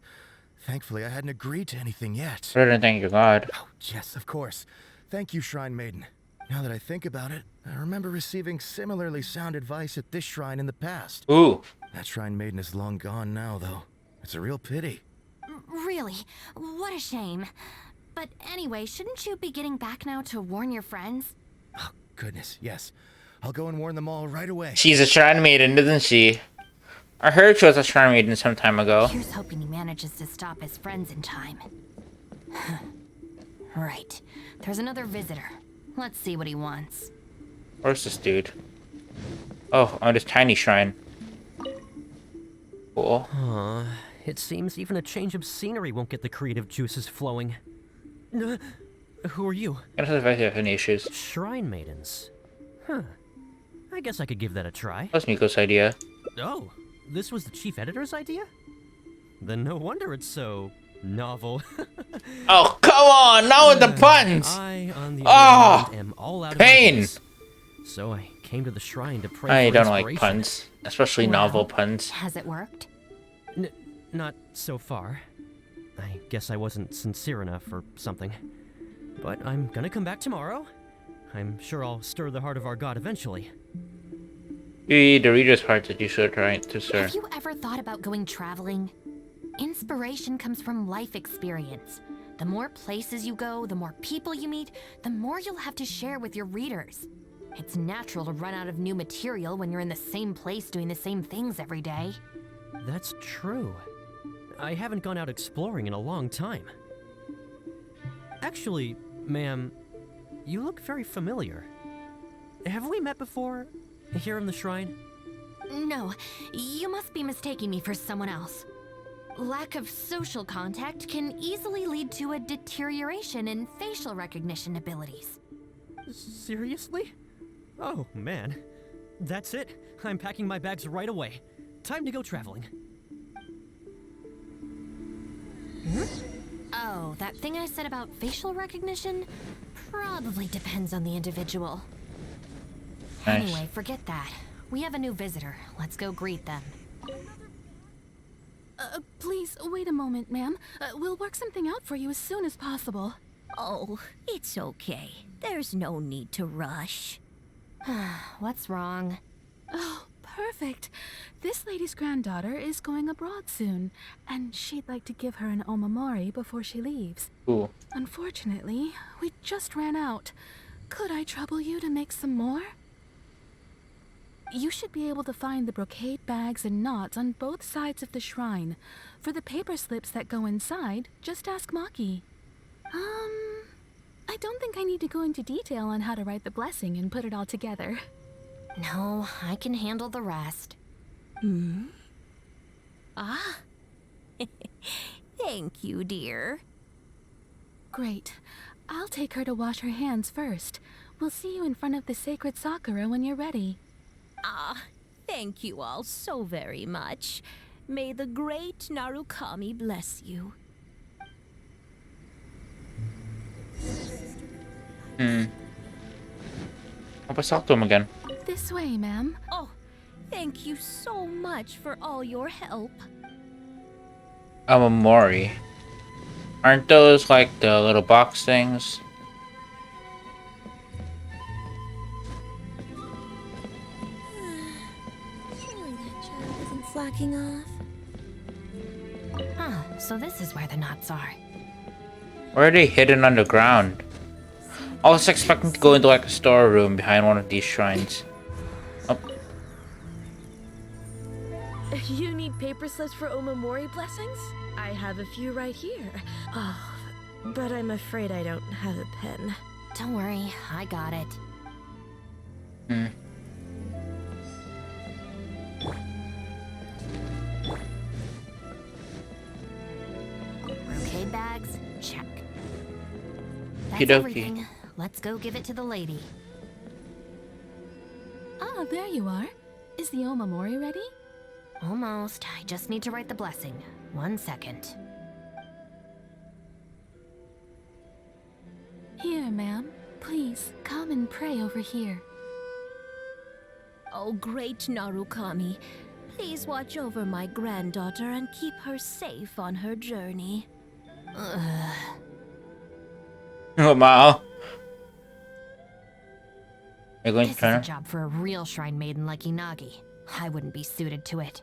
Thankfully, I hadn't agreed to anything yet. Better than thank your god. Oh, yes, of course. Thank you, Shrine Maiden. Now that I think about it, I remember receiving similarly sound advice at this shrine in the past. Ooh. That Shrine Maiden is long gone now, though. It's a real pity. Really? What a shame. But anyway, shouldn't you be getting back now to warn your friends? Oh, goodness, yes. I'll go and warn them all right away. She's a shrine maiden, isn't she? I heard she was a shrine maiden some time ago. Here's hoping he manages to stop his friends in time. Right. There's another visitor. Let's see what he wants. Where's this dude? Oh, on this tiny shrine. Cool. It seems even a change of scenery won't get the creative juices flowing. Who are you? I don't know if I have any issues. Shrine maidens. Huh. I guess I could give that a try. That's Miko's idea. Oh, this was the chief editor's idea? Then no wonder it's so novel. Oh, come on! Not with the puns! I, on the other hand, am all out of pain! ideas. So I came to the shrine to pray I for don't like inspiration. puns. Especially novel puns. Has it worked? Not so far. I guess I wasn't sincere enough or something. But I'm gonna come back tomorrow. I'm sure I'll stir the heart of our god eventually. The reader's heart that you should try to stir. Have you ever thought about going traveling? Inspiration comes from life experience. The more places you go, the more people you meet, the more you'll have to share with your readers. It's natural to run out of new material when you're in the same place doing the same things every day. That's true. I haven't gone out exploring in a long time. Actually, ma'am, you look very familiar. Have we met before? Here in the shrine? No, you must be mistaking me for someone else. Lack of social contact can easily lead to a deterioration in facial recognition abilities. Seriously? Oh, man. That's it. I'm packing my bags right away. Time to go traveling. Oh, that thing I said about facial recognition probably depends on the individual. Nice. Anyway, forget that. We have a new visitor. Let's go greet them. Please, wait a moment, ma'am. We'll work something out for you as soon as possible. Oh, it's okay. There's no need to rush. What's wrong? Oh, perfect. This lady's granddaughter is going abroad soon, and she'd like to give her an omamori before she leaves. Cool. Unfortunately, we just ran out. Could I trouble you to make some more? You should be able to find the brocade bags and knots on both sides of the shrine. For the paper slips that go inside, just ask Maki. I don't think I need to go into detail on how to write the blessing and put it all together. No, I can handle the rest. Ah. Thank you, dear. Great. I'll take her to wash her hands first. We'll see you in front of the sacred Sakura when you're ready. Ah, thank you all so very much. May the great Narukami bless you. I'll just talk to him again. This way, ma'am. Oh, thank you so much for all your help. Omamori. Aren't those like the little box things? Surely that child isn't slacking off. Huh, so this is where the knots are. Where are they hidden underground? I was expecting to go into like a storeroom behind one of these shrines. Oh. You need paper slips for omamori blessings? I have a few right here. Oh, but I'm afraid I don't have a pen. Don't worry, I got it. Brocade bags? Check. That's Okie dokie. everything. Let's go give it to the lady. Ah, there you are. Is the omamori ready? Almost. I just need to write the blessing. 1 second. Here, ma'am. Please, come and pray over here. Oh, great Narukami, please watch over my granddaughter and keep her safe on her journey. Oh, Mal. Are you going This to turn is a her? job for a real shrine maiden like Inagi. I wouldn't be suited to it.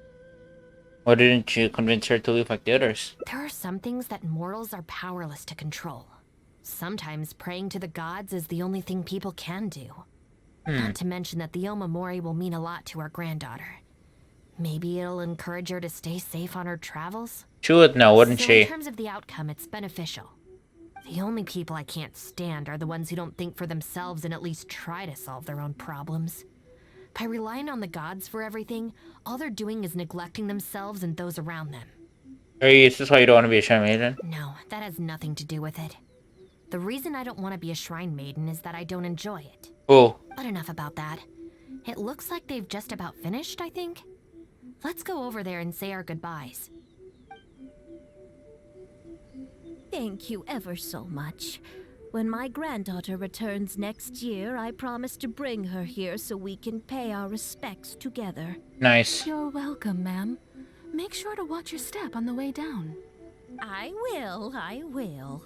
Why didn't you convince her to leave like the others? There are some things that mortals are powerless to control. Sometimes praying to the gods is the only thing people can do. Not to mention that the omamori will mean a lot to our granddaughter. Maybe it'll encourage her to stay safe on her travels? She would know, wouldn't So she? in terms of the outcome, it's beneficial. The only people I can't stand are the ones who don't think for themselves and at least try to solve their own problems. By relying on the gods for everything, all they're doing is neglecting themselves and those around them. Is this why you don't want to be a shrine maiden? No, that has nothing to do with it. The reason I don't want to be a shrine maiden is that I don't enjoy it. Oh. But enough about that. It looks like they've just about finished, I think. Let's go over there and say our goodbyes. Thank you ever so much. When my granddaughter returns next year, I promise to bring her here so we can pay our respects together. Nice. You're welcome, ma'am. Make sure to watch your step on the way down. I will, I will.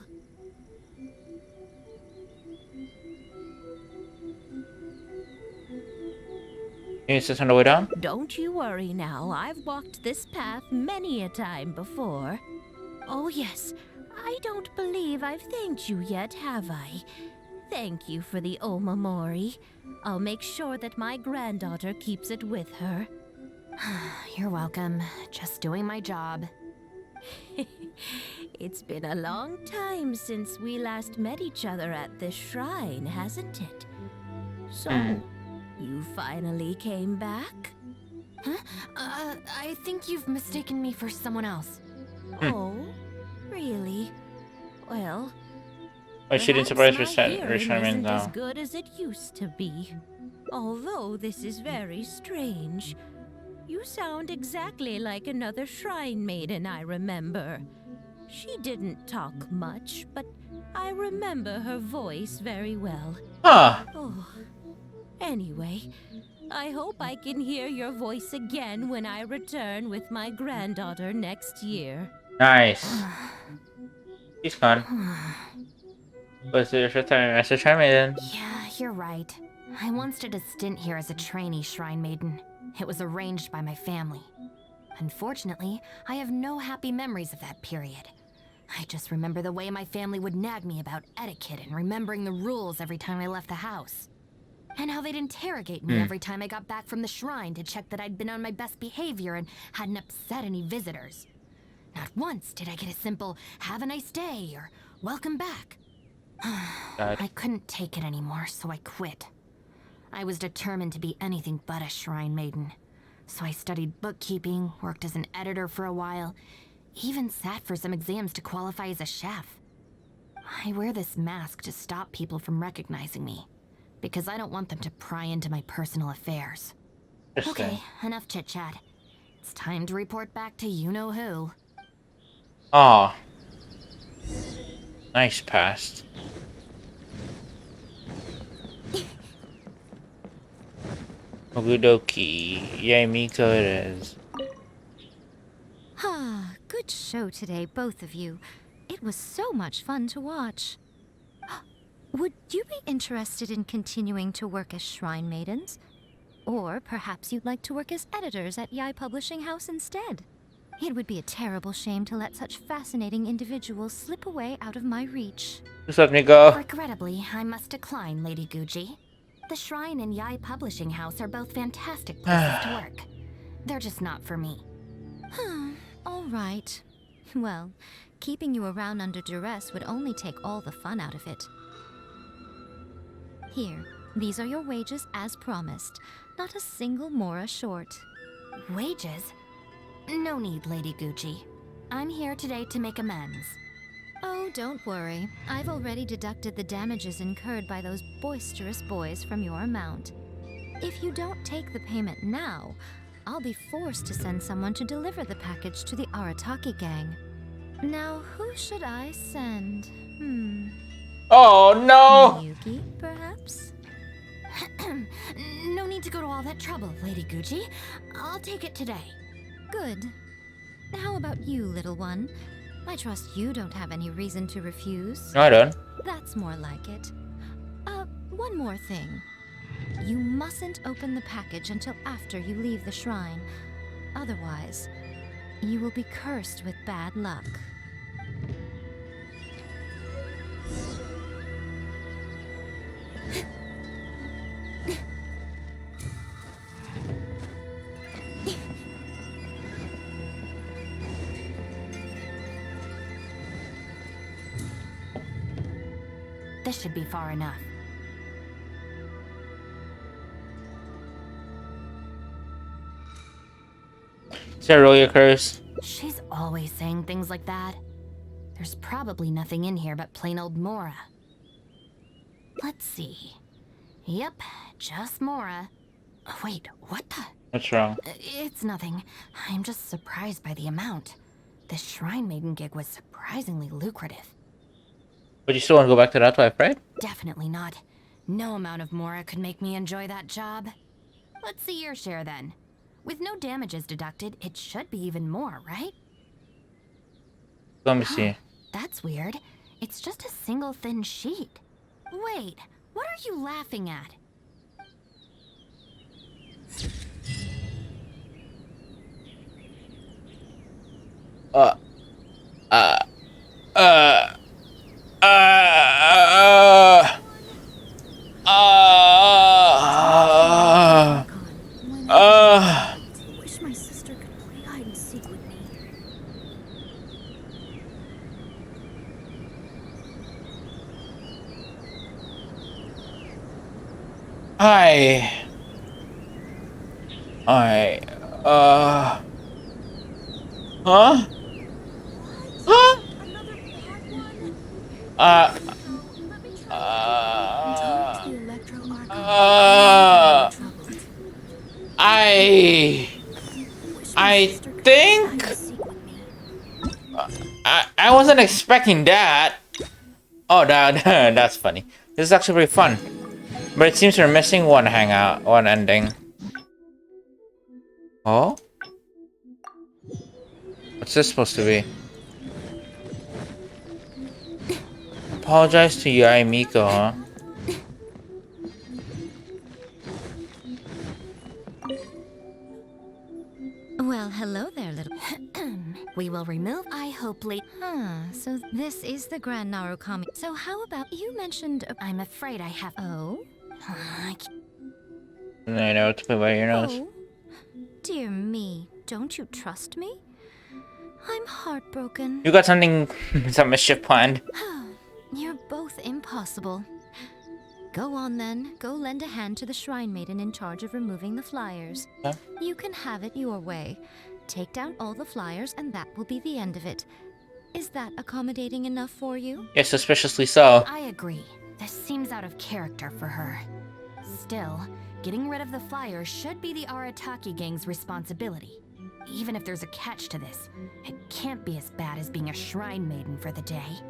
Is this on the way down? Don't you worry now. I've walked this path many a time before. Oh, yes. I don't believe I've thanked you yet, have I? Thank you for the Omamori. I'll make sure that my granddaughter keeps it with her. You're welcome. Just doing my job. It's been a long time since we last met each other at this shrine, hasn't it? So, you finally came back? Huh? I think you've mistaken me for someone else. Oh, really? Well, I shouldn't surprise retirement isn't as now. good as it used to be. Although this is very strange. You sound exactly like another shrine maiden I remember. She didn't talk much, but I remember her voice very well. Huh. Oh. Anyway, I hope I can hear your voice again when I return with my granddaughter next year. Nice. He's gone. But there's a retirement. Yeah, you're right. I once did a stint here as a trainee shrine maiden. It was arranged by my family. Unfortunately, I have no happy memories of that period. I just remember the way my family would nag me about etiquette and remembering the rules every time I left the house. And how they'd interrogate me every time I got back from the shrine to check that I'd been on my best behavior and hadn't upset any visitors. Not once did I get a simple, "Have a nice day," or "Welcome back." I couldn't take it anymore, so I quit. I was determined to be anything but a shrine maiden. So I studied bookkeeping, worked as an editor for a while, even sat for some exams to qualify as a chef. I wear this mask to stop people from recognizing me, because I don't want them to pry into my personal affairs. Okay, enough chit-chat. It's time to report back to you-know-who. Aw. Nice past. Okidoki. Yay, Miko it is. Ah, good show today, both of you. It was so much fun to watch. Would you be interested in continuing to work as shrine maidens? Or perhaps you'd like to work as editors at Yai Publishing House instead? It would be a terrible shame to let such fascinating individuals slip away out of my reach. Just let me go. Regrettably, I must decline, Lady Gucci. The Shrine and Yai Publishing House are both fantastic places to work. They're just not for me. All right. Well, keeping you around under duress would only take all the fun out of it. Here, these are your wages as promised. Not a single mora short. Wages? No need, Lady Gucci. I'm here today to make amends. Oh, don't worry. I've already deducted the damages incurred by those boisterous boys from your amount. If you don't take the payment now, I'll be forced to send someone to deliver the package to the Arataki gang. Now, who should I send? Oh, no! Yuki, perhaps? No need to go to all that trouble, Lady Gucci. I'll take it today. Good. How about you, little one? I trust you don't have any reason to refuse. No, I don't. That's more like it. One more thing. You mustn't open the package until after you leave the shrine. Otherwise, you will be cursed with bad luck. This should be far enough. Is that really a curse? She's always saying things like that. There's probably nothing in here but plain old Mora. Let's see. Yep, just Mora. Wait, what the? What's wrong? It's nothing. I'm just surprised by the amount. This shrine maiden gig was surprisingly lucrative. But you still want to go back to that life, right? Definitely not. No amount of Mora could make me enjoy that job. Let's see your share then. With no damages deducted, it should be even more, right? Let me see. That's weird. It's just a single thin sheet. Wait, what are you laughing at? Uh. Wish my sister could play hide and seek with me. Huh? Huh? I think I wasn't expecting that. Oh, that's funny. This is actually pretty fun, but it seems we're missing one hangout, one ending. Oh, what's this supposed to be? Apologize to Yai Miko, huh? Well, hello there, little... We will remove I hope late. So this is the Grand Narukami. So how about you mentioned... I'm afraid I have... Oh? I know to put by your nose. Oh? Dear me, don't you trust me? I'm heartbroken. You got something, some mischief planned. You're both impossible. Go on then, go lend a hand to the Shrine Maiden in charge of removing the flyers. Huh? You can have it your way. Take down all the flyers and that will be the end of it. Is that accommodating enough for you? Yes, suspiciously so. I agree. This seems out of character for her. Still, getting rid of the flyers should be the Arataki gang's responsibility. Even if there's a catch to this, it can't be as bad as being a Shrine Maiden for the day.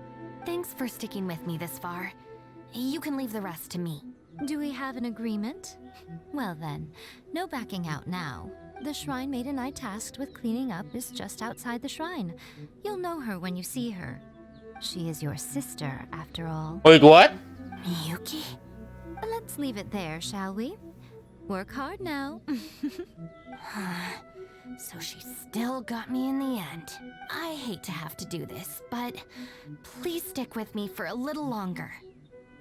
Thanks for sticking with me this far. You can leave the rest to me. Do we have an agreement? Well then, no backing out now. The Shrine Maiden I tasked with cleaning up is just outside the shrine. You'll know her when you see her. She is your sister, after all. Wait, what? Miyuki? Let's leave it there, shall we? Work hard now. So she still got me in the end. I hate to have to do this, but please stick with me for a little longer.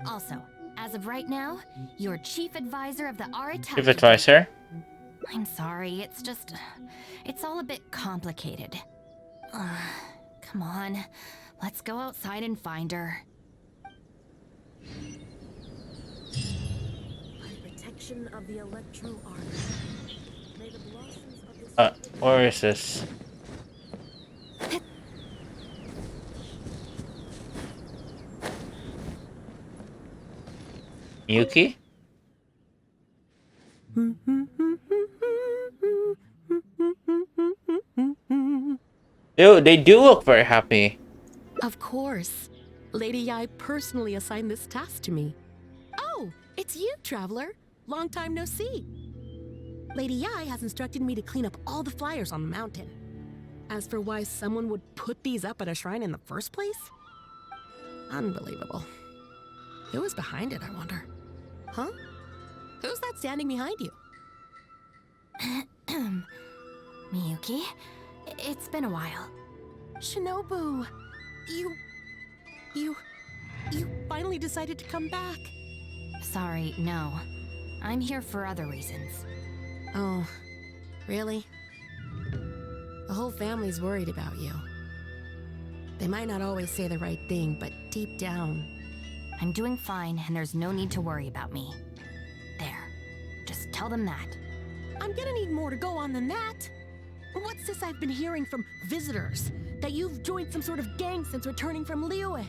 Also, as of right now, you're chief advisor of the Arataki. Chief advisor? I'm sorry, it's all a bit complicated. Come on, let's go outside and find her. By protection of the Electro Army, may the blossoms of this... Where is this? Yuki? Dude, they do look very happy. Of course. Lady Yai personally assigned this task to me. Oh, it's you, Traveler. Long time no see. Lady Yai has instructed me to clean up all the flyers on the mountain. As for why someone would put these up at a shrine in the first place? Unbelievable. Who was behind it, I wonder? Huh? Who's that standing behind you? Miyuki, it's been a while. Shinobu, you finally decided to come back. Sorry, no. I'm here for other reasons. Oh, really? The whole family's worried about you. They might not always say the right thing, but deep down... I'm doing fine, and there's no need to worry about me. There. Just tell them that. I'm gonna need more to go on than that. What's this I've been hearing from visitors? That you've joined some sort of gang since returning from Liyue?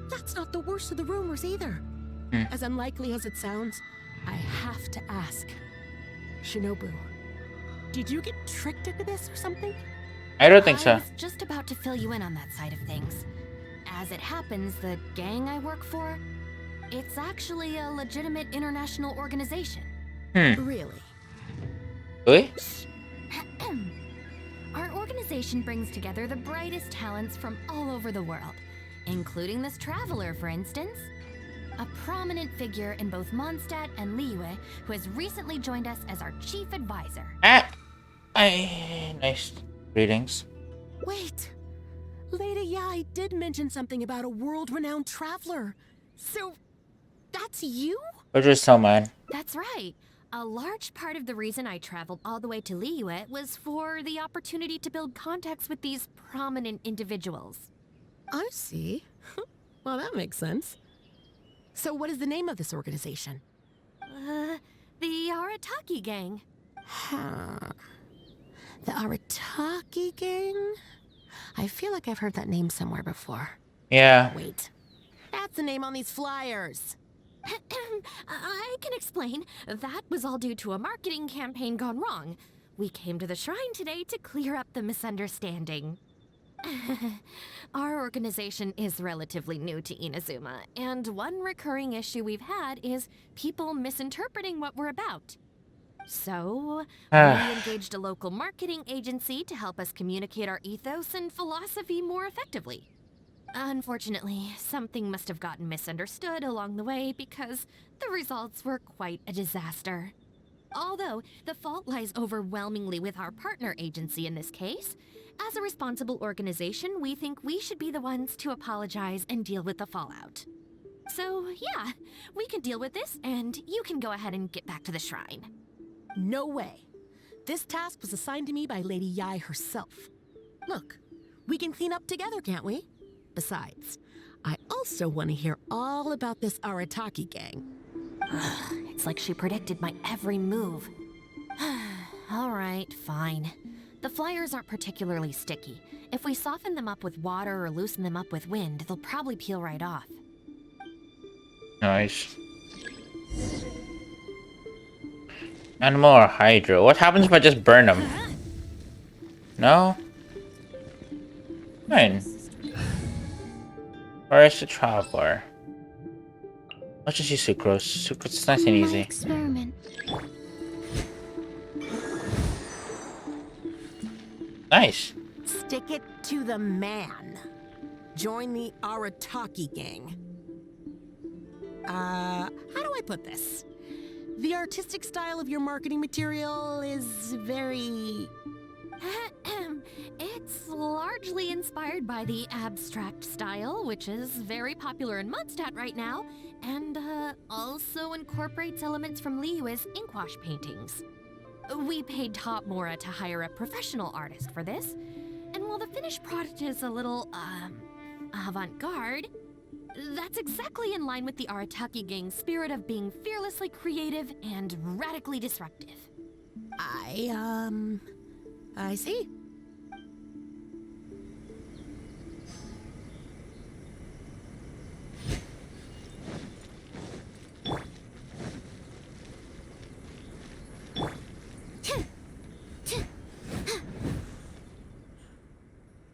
That's not the worst of the rumors either. As unlikely as it sounds, I have to ask. Shinobu, did you get tricked into this or something? I don't think so. I was just about to fill you in on that side of things. As it happens, the gang I work for, it's actually a legitimate international organization. Really? Really? Our organization organization brings together the brightest talents from all over the world, including this traveler, for instance. A prominent figure in both Mondstadt and Liyue, who has recently joined us as our chief advisor. Nice. Greetings. Wait. Lady Yai did mention something about a world-renowned traveler. So, that's you? We're just so man. That's right. A large part of the reason I traveled all the way to Liyue was for the opportunity to build contacts with these prominent individuals. I see. Well, that makes sense. So what is the name of this organization? The Arataki Gang. Huh. The Arataki Gang? I feel like I've heard that name somewhere before. Yeah. Wait. That's the name on these flyers. I can explain. That was all due to a marketing campaign gone wrong. We came to the shrine today to clear up the misunderstanding. Our organization is relatively new to Inazuma, and one recurring issue we've had is people misinterpreting what we're about. So, we engaged a local marketing agency to help us communicate our ethos and philosophy more effectively. Unfortunately, something must have gotten misunderstood along the way because the results were quite a disaster. Although, the fault lies overwhelmingly with our partner agency in this case, as a responsible organization, we think we should be the ones to apologize and deal with the fallout. So, yeah, we can deal with this, and you can go ahead and get back to the shrine. No way. This task was assigned to me by Lady Yai herself. Look, we can clean up together, can't we? Besides, I also want to hear all about this Arataki gang. It's like she predicted my every move. All right, fine. The flyers aren't particularly sticky. If we soften them up with water or loosen them up with wind, they'll probably peel right off. Nice. Animal or Hydro? What happens if I just burn them? No? Fine. Where's the traveler? Let's just use Sucrose. Sucrose is nice and easy. Experiment. Nice. Stick it to the man. Join the Arataki gang. How do I put this? The artistic style of your marketing material is very... It's largely inspired by the abstract style, which is very popular in Mondstadt right now, and also incorporates elements from Liyue's inkwash paintings. We paid Top Mora to hire a professional artist for this, and while the finished product is a little, avant-garde, that's exactly in line with the Arataki gang's spirit of being fearlessly creative and radically disruptive. I see.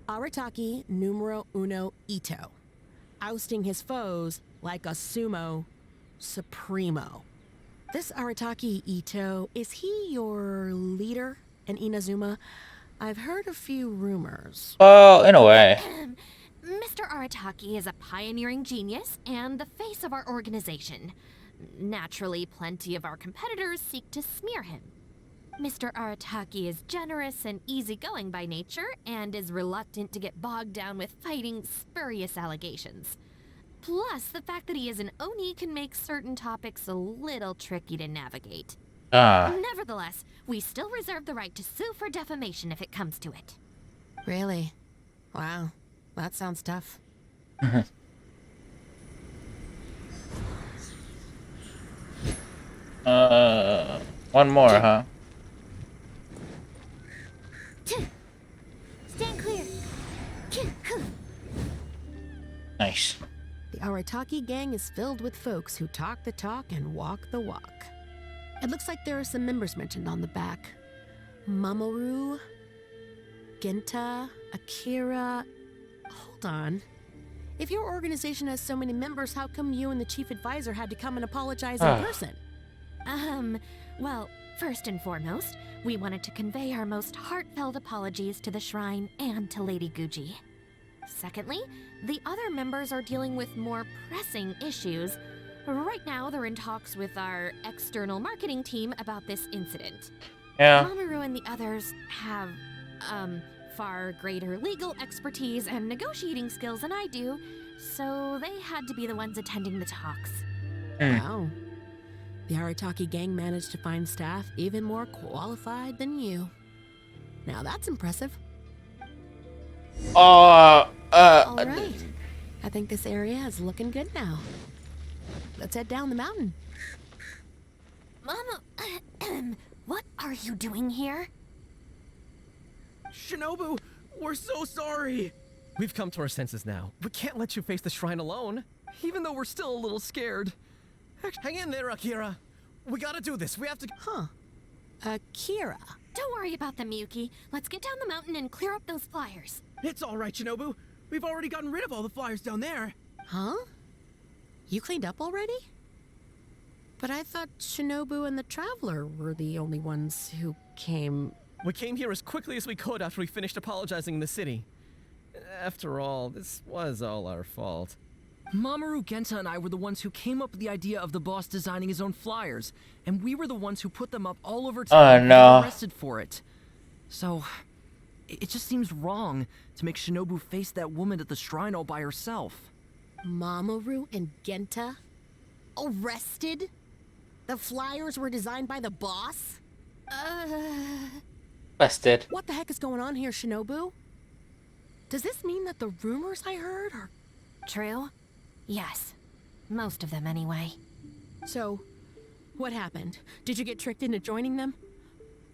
Arataki numero uno Ito. Ousting his foes like a sumo supremo. This Arataki Ito, is he your leader in Inazuma? I've heard a few rumors. Well, in a way. Mr. Arataki is a pioneering genius and the face of our organization. Naturally, plenty of our competitors seek to smear him. Mr. Arataki is generous and easygoing by nature and is reluctant to get bogged down with fighting spurious allegations. Plus, the fact that he is an Oni can make certain topics a little tricky to navigate. Nevertheless, we still reserve the right to sue for defamation if it comes to it. Really? Wow, that sounds tough. One more, huh? Stand clear. Nice. The Arataki gang is filled with folks who talk the talk and walk the walk. It looks like there are some members mentioned on the back. Mamoru, Genta, Akira... Hold on. If your organization has so many members, how come you and the chief advisor had to come and apologize in person? Well, First and foremost, we wanted to convey our most heartfelt apologies to the shrine and to Lady Gucci. Secondly, the other members are dealing with more pressing issues. Right now, they're in talks with our external marketing team about this incident. Yeah. Mamoru and the others have, far greater legal expertise and negotiating skills than I do, so they had to be the ones attending the talks. Wow. The Arataki gang managed to find staff even more qualified than you. Now that's impressive. All right. I think this area is looking good now. Let's head down the mountain. Mama, what are you doing here? Shinobu, we're so sorry. We've come to our senses now. We can't let you face the shrine alone, even though we're still a little scared. Hang in there, Akira. We gotta do this. We have to... Huh. Akira. Don't worry about them, Yuki. Let's get down the mountain and clear up those flyers. It's all right, Shinobu. We've already gotten rid of all the flyers down there. Huh? You cleaned up already? But I thought Shinobu and the Traveler were the only ones who came... We came here as quickly as we could after we finished apologizing in the city. After all, this was all our fault. Mamoru, Genta, and I were the ones who came up with the idea of the boss designing his own flyers, and we were the ones who put them up all over town and got arrested for it. So, it just seems wrong to make Shinobu face that woman at the shrine all by herself. Mamoru and Genta? Arrested? The flyers were designed by the boss? Busted. What the heck is going on here, Shinobu? Does this mean that the rumors I heard are... True? Yes. Most of them, anyway. So, what happened? Did you get tricked into joining them?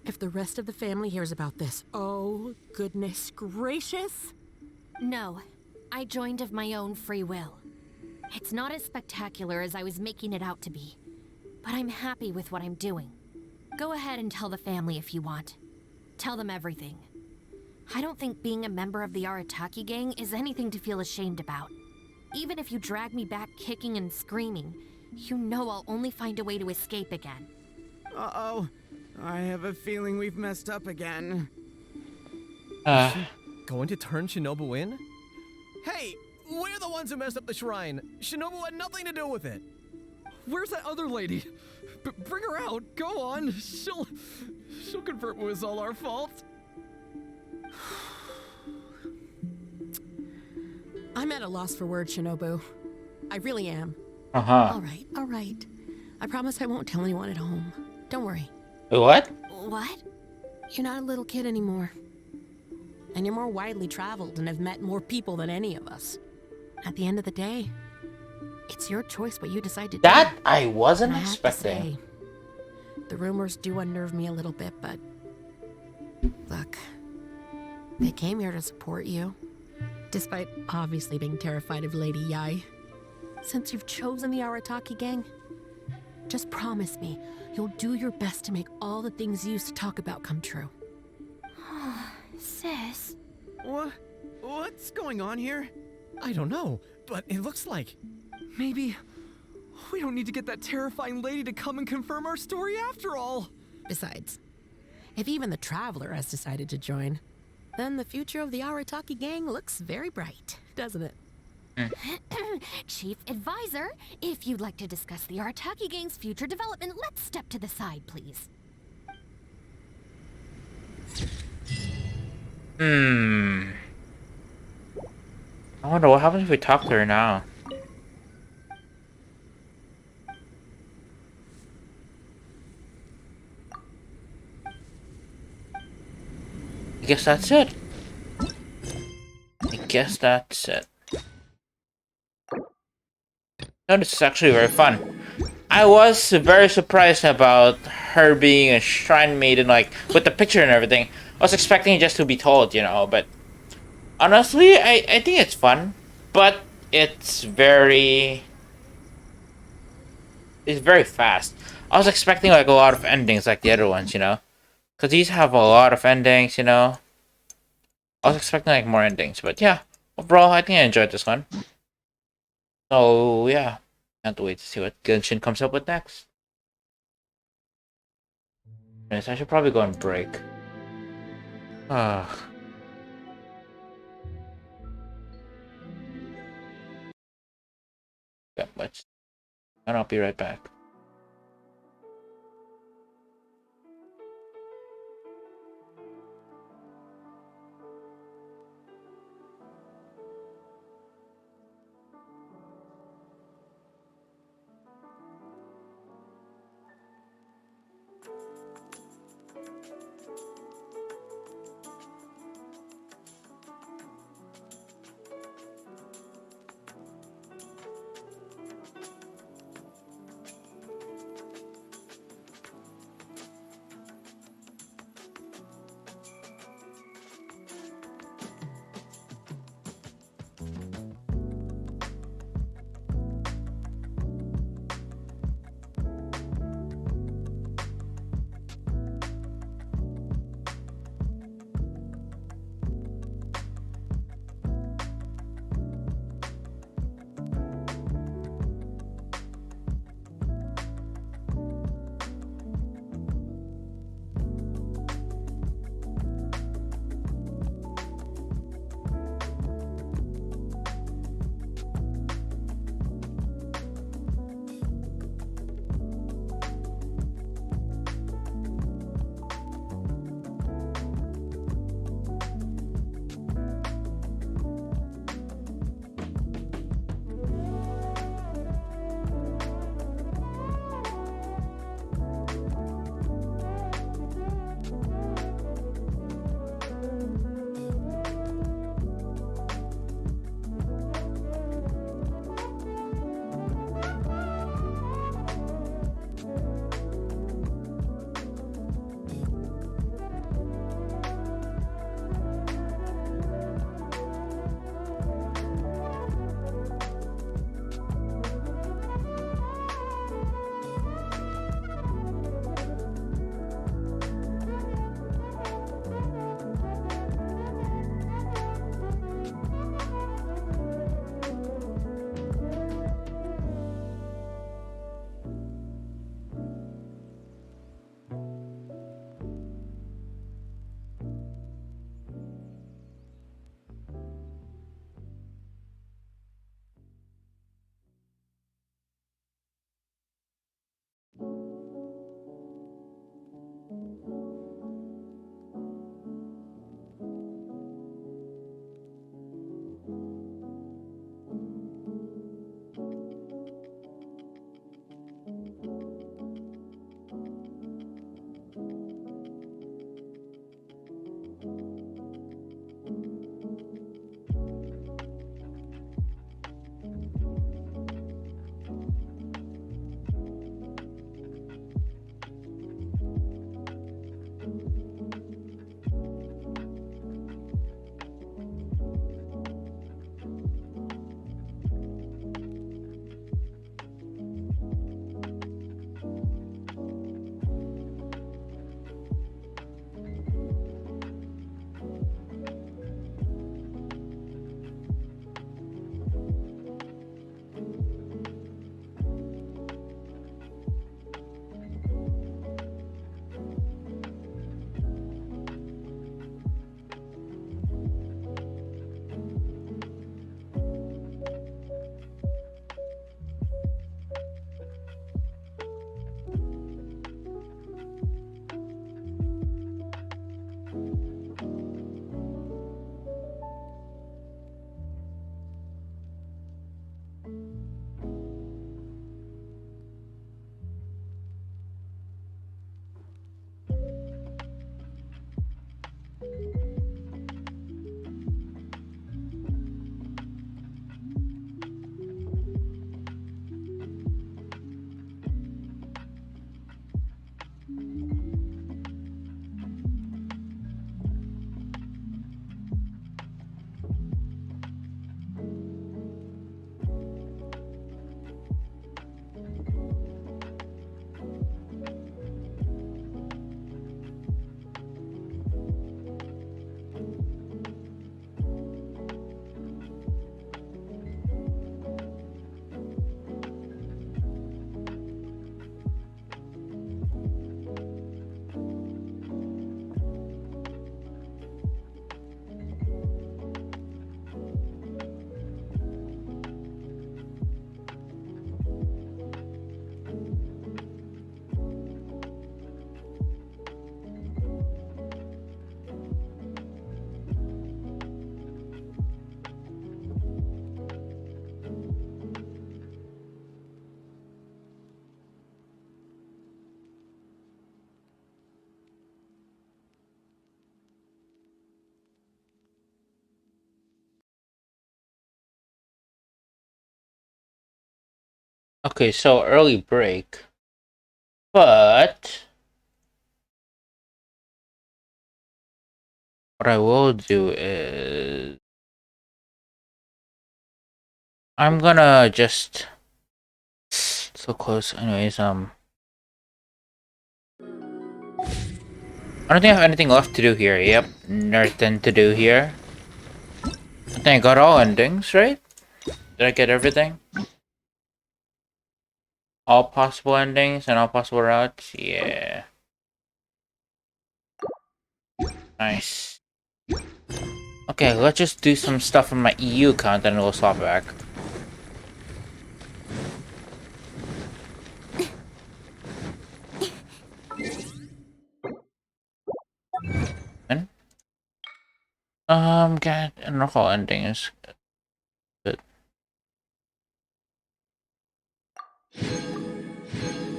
If the rest of the family hears about this, oh, goodness gracious. No. I joined of my own free will. It's not as spectacular as I was making it out to be. But I'm happy with what I'm doing. Go ahead and tell the family if you want. Tell them everything. I don't think being a member of the Arataki gang is anything to feel ashamed about. Even if you drag me back kicking and screaming, you know I'll only find a way to escape again. Uh-oh. I have a feeling we've messed up again. Going to turn Shinobu in? Hey, we're the ones who messed up the shrine. Shinobu had nothing to do with it. Where's that other lady? Bring her out. Go on. She'll confirm it was all our fault. I'm at a loss for words, Shinobu. I really am. Uh-huh. All right. I promise I won't tell anyone at home. Don't worry. What? What? You're not a little kid anymore. And you're more widely traveled and have met more people than any of us. At the end of the day, it's your choice what you decide to do. That I wasn't And I have to expecting. say, the rumors do unnerve me a little bit, but... Look, they came here to support you. Despite obviously being terrified of Lady Yai. Since you've chosen the Arataki gang, just promise me you'll do your best to make all the things you used to talk about come true. Sis. What's going on here? I don't know, but it looks like... Maybe we don't need to get that terrifying lady to come and confirm our story after all. Besides, if even the Traveler has decided to join, then the future of the Arataki gang looks very bright, doesn't it? Chief Advisor, if you'd like to discuss the Arataki gang's future development, let's step to the side, please. I wonder what happens if we talk to her now. I guess that's it. No, this is actually very fun. I was very surprised about her being a shrine maiden, like, with the picture and everything. I was expecting it just to be told, you know, but... Honestly, I think it's fun. But it's very fast. I was expecting, like, a lot of endings like the other ones, you know? Because these have a lot of endings, you know? I was expecting, like, more endings, but yeah. Overall, I think I enjoyed this one. So, yeah. Can't wait to see what Genshin comes up with next. Yes, I should probably go and break. Ah. Yeah, let's. And I'll be right back. Okay, so early break. But what I will do is I'm gonna just so close. Anyways, I don't think I have anything left to do here. Yep, nothing to do here. I think I got all endings, right? Did I get everything? All possible endings and all possible routes? Yeah. Nice. Okay, let's just do some stuff on my EU account and we'll swap back. Get enough all endings. Good.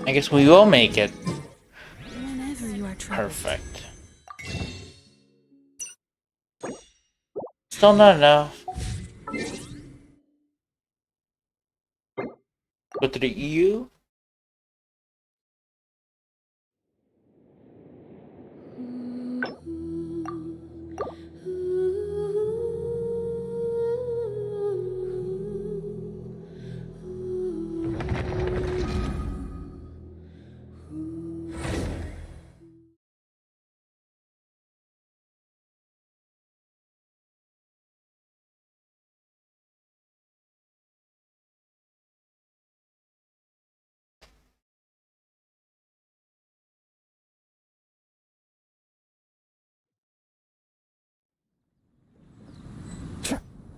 I guess we will make it. Whenever you are troubled. Perfect. Still not enough. Go to the EU?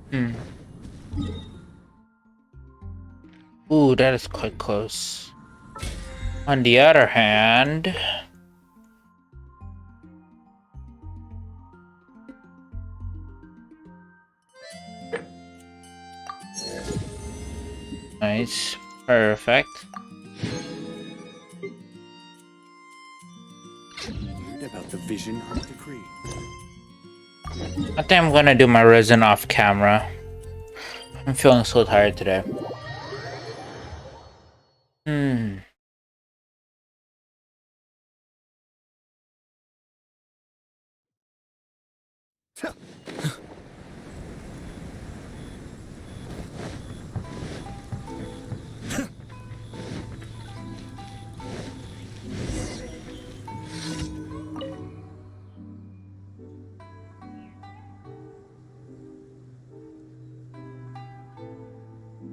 Hmm. Ooh, that is quite close. On the other hand... Nice. Perfect. About the vision of the decree. I think I'm gonna do my resin off camera. I'm feeling so tired today.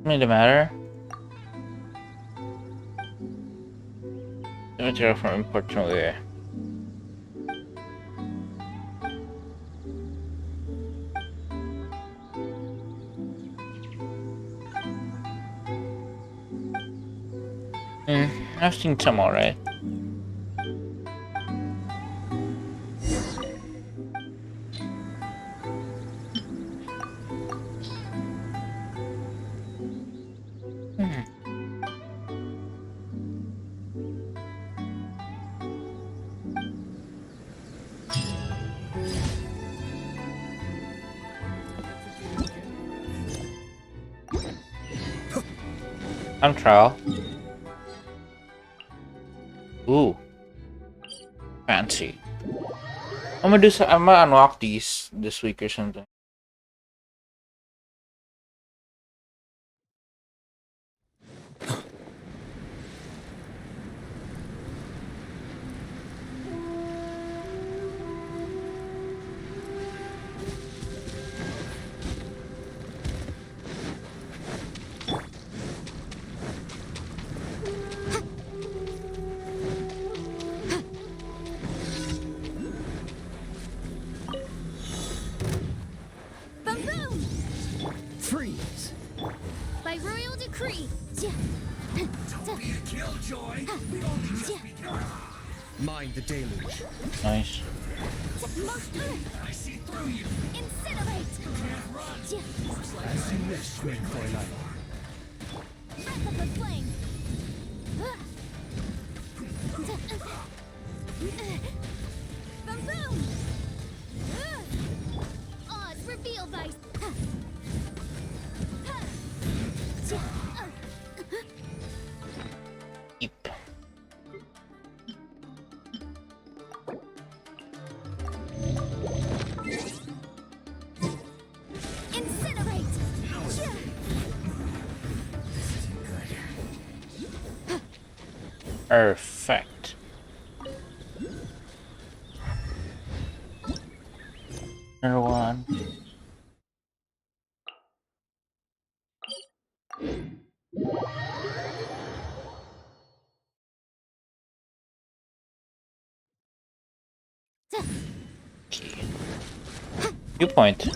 Doesn't matter. The material from import from where? I've seen some alright. I'm trial. Ooh. Fancy. I'm gonna unlock these this week or something. Freeze! By royal decree! Don't be a killjoy! We only just begun! Mind the deluge. Nice. I see through you! Incinerate! Can't run! As you wish, Queen Fräulein. Wrap up the flame! Boom! Oz revealed by... Perfect. Another one. Viewpoint.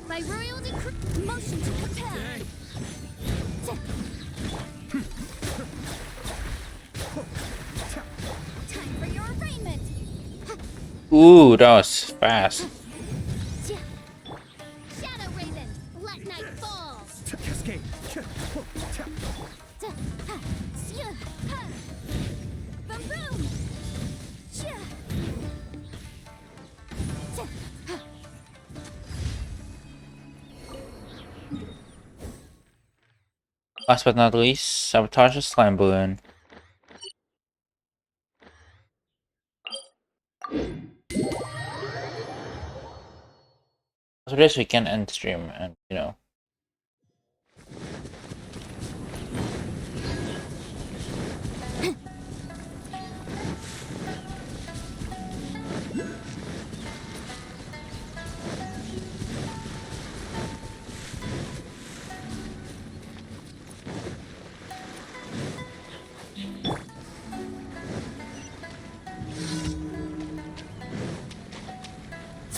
By royal decree, motion to compel. Time for your arraignment. Ooh, that was fast. Shadow Raven, let night fall. Cascade. Boom boom. Last but not least, sabotage the slime balloon. So this we can end stream and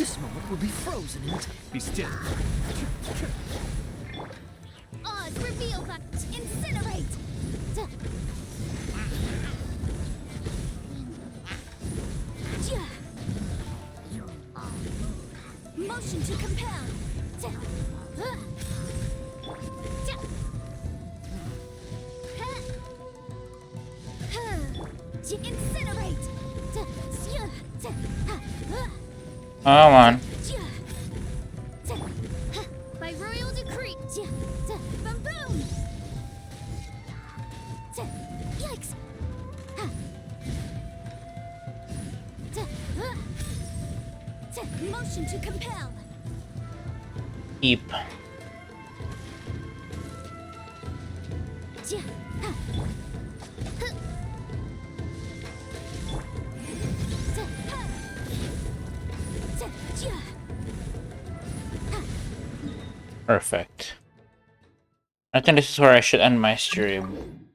This moment will be frozen in Be still. Oz reveal that incinerate. Motion to compel. Incinerate. come on. By royal decree. Boom boom. Yikes. Motion to compel. Keep. Perfect. I think this is where I should end my stream.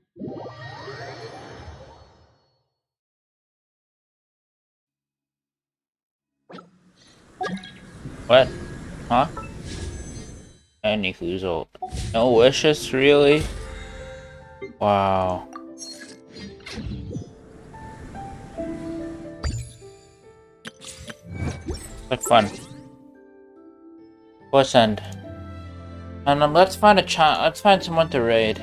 What? Huh? Any whoozle. No wishes, really? Wow. Like fun. Let's end. And let's find let's find someone to raid.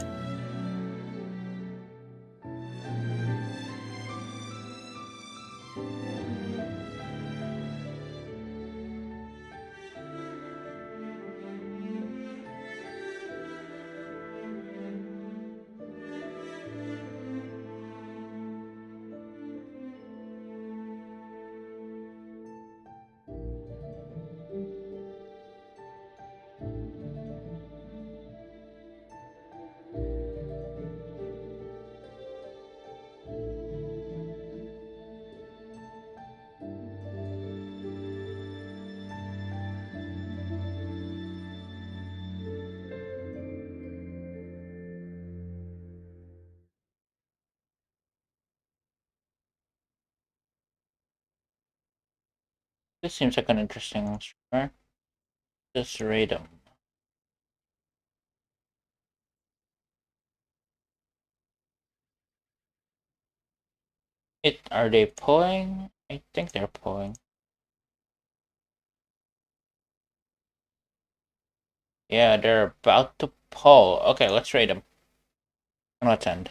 This seems like an interesting streamer. Just raid him. Are they pulling? I think they're pulling. Yeah, they're about to pull. Okay, let's rate them. Let's end.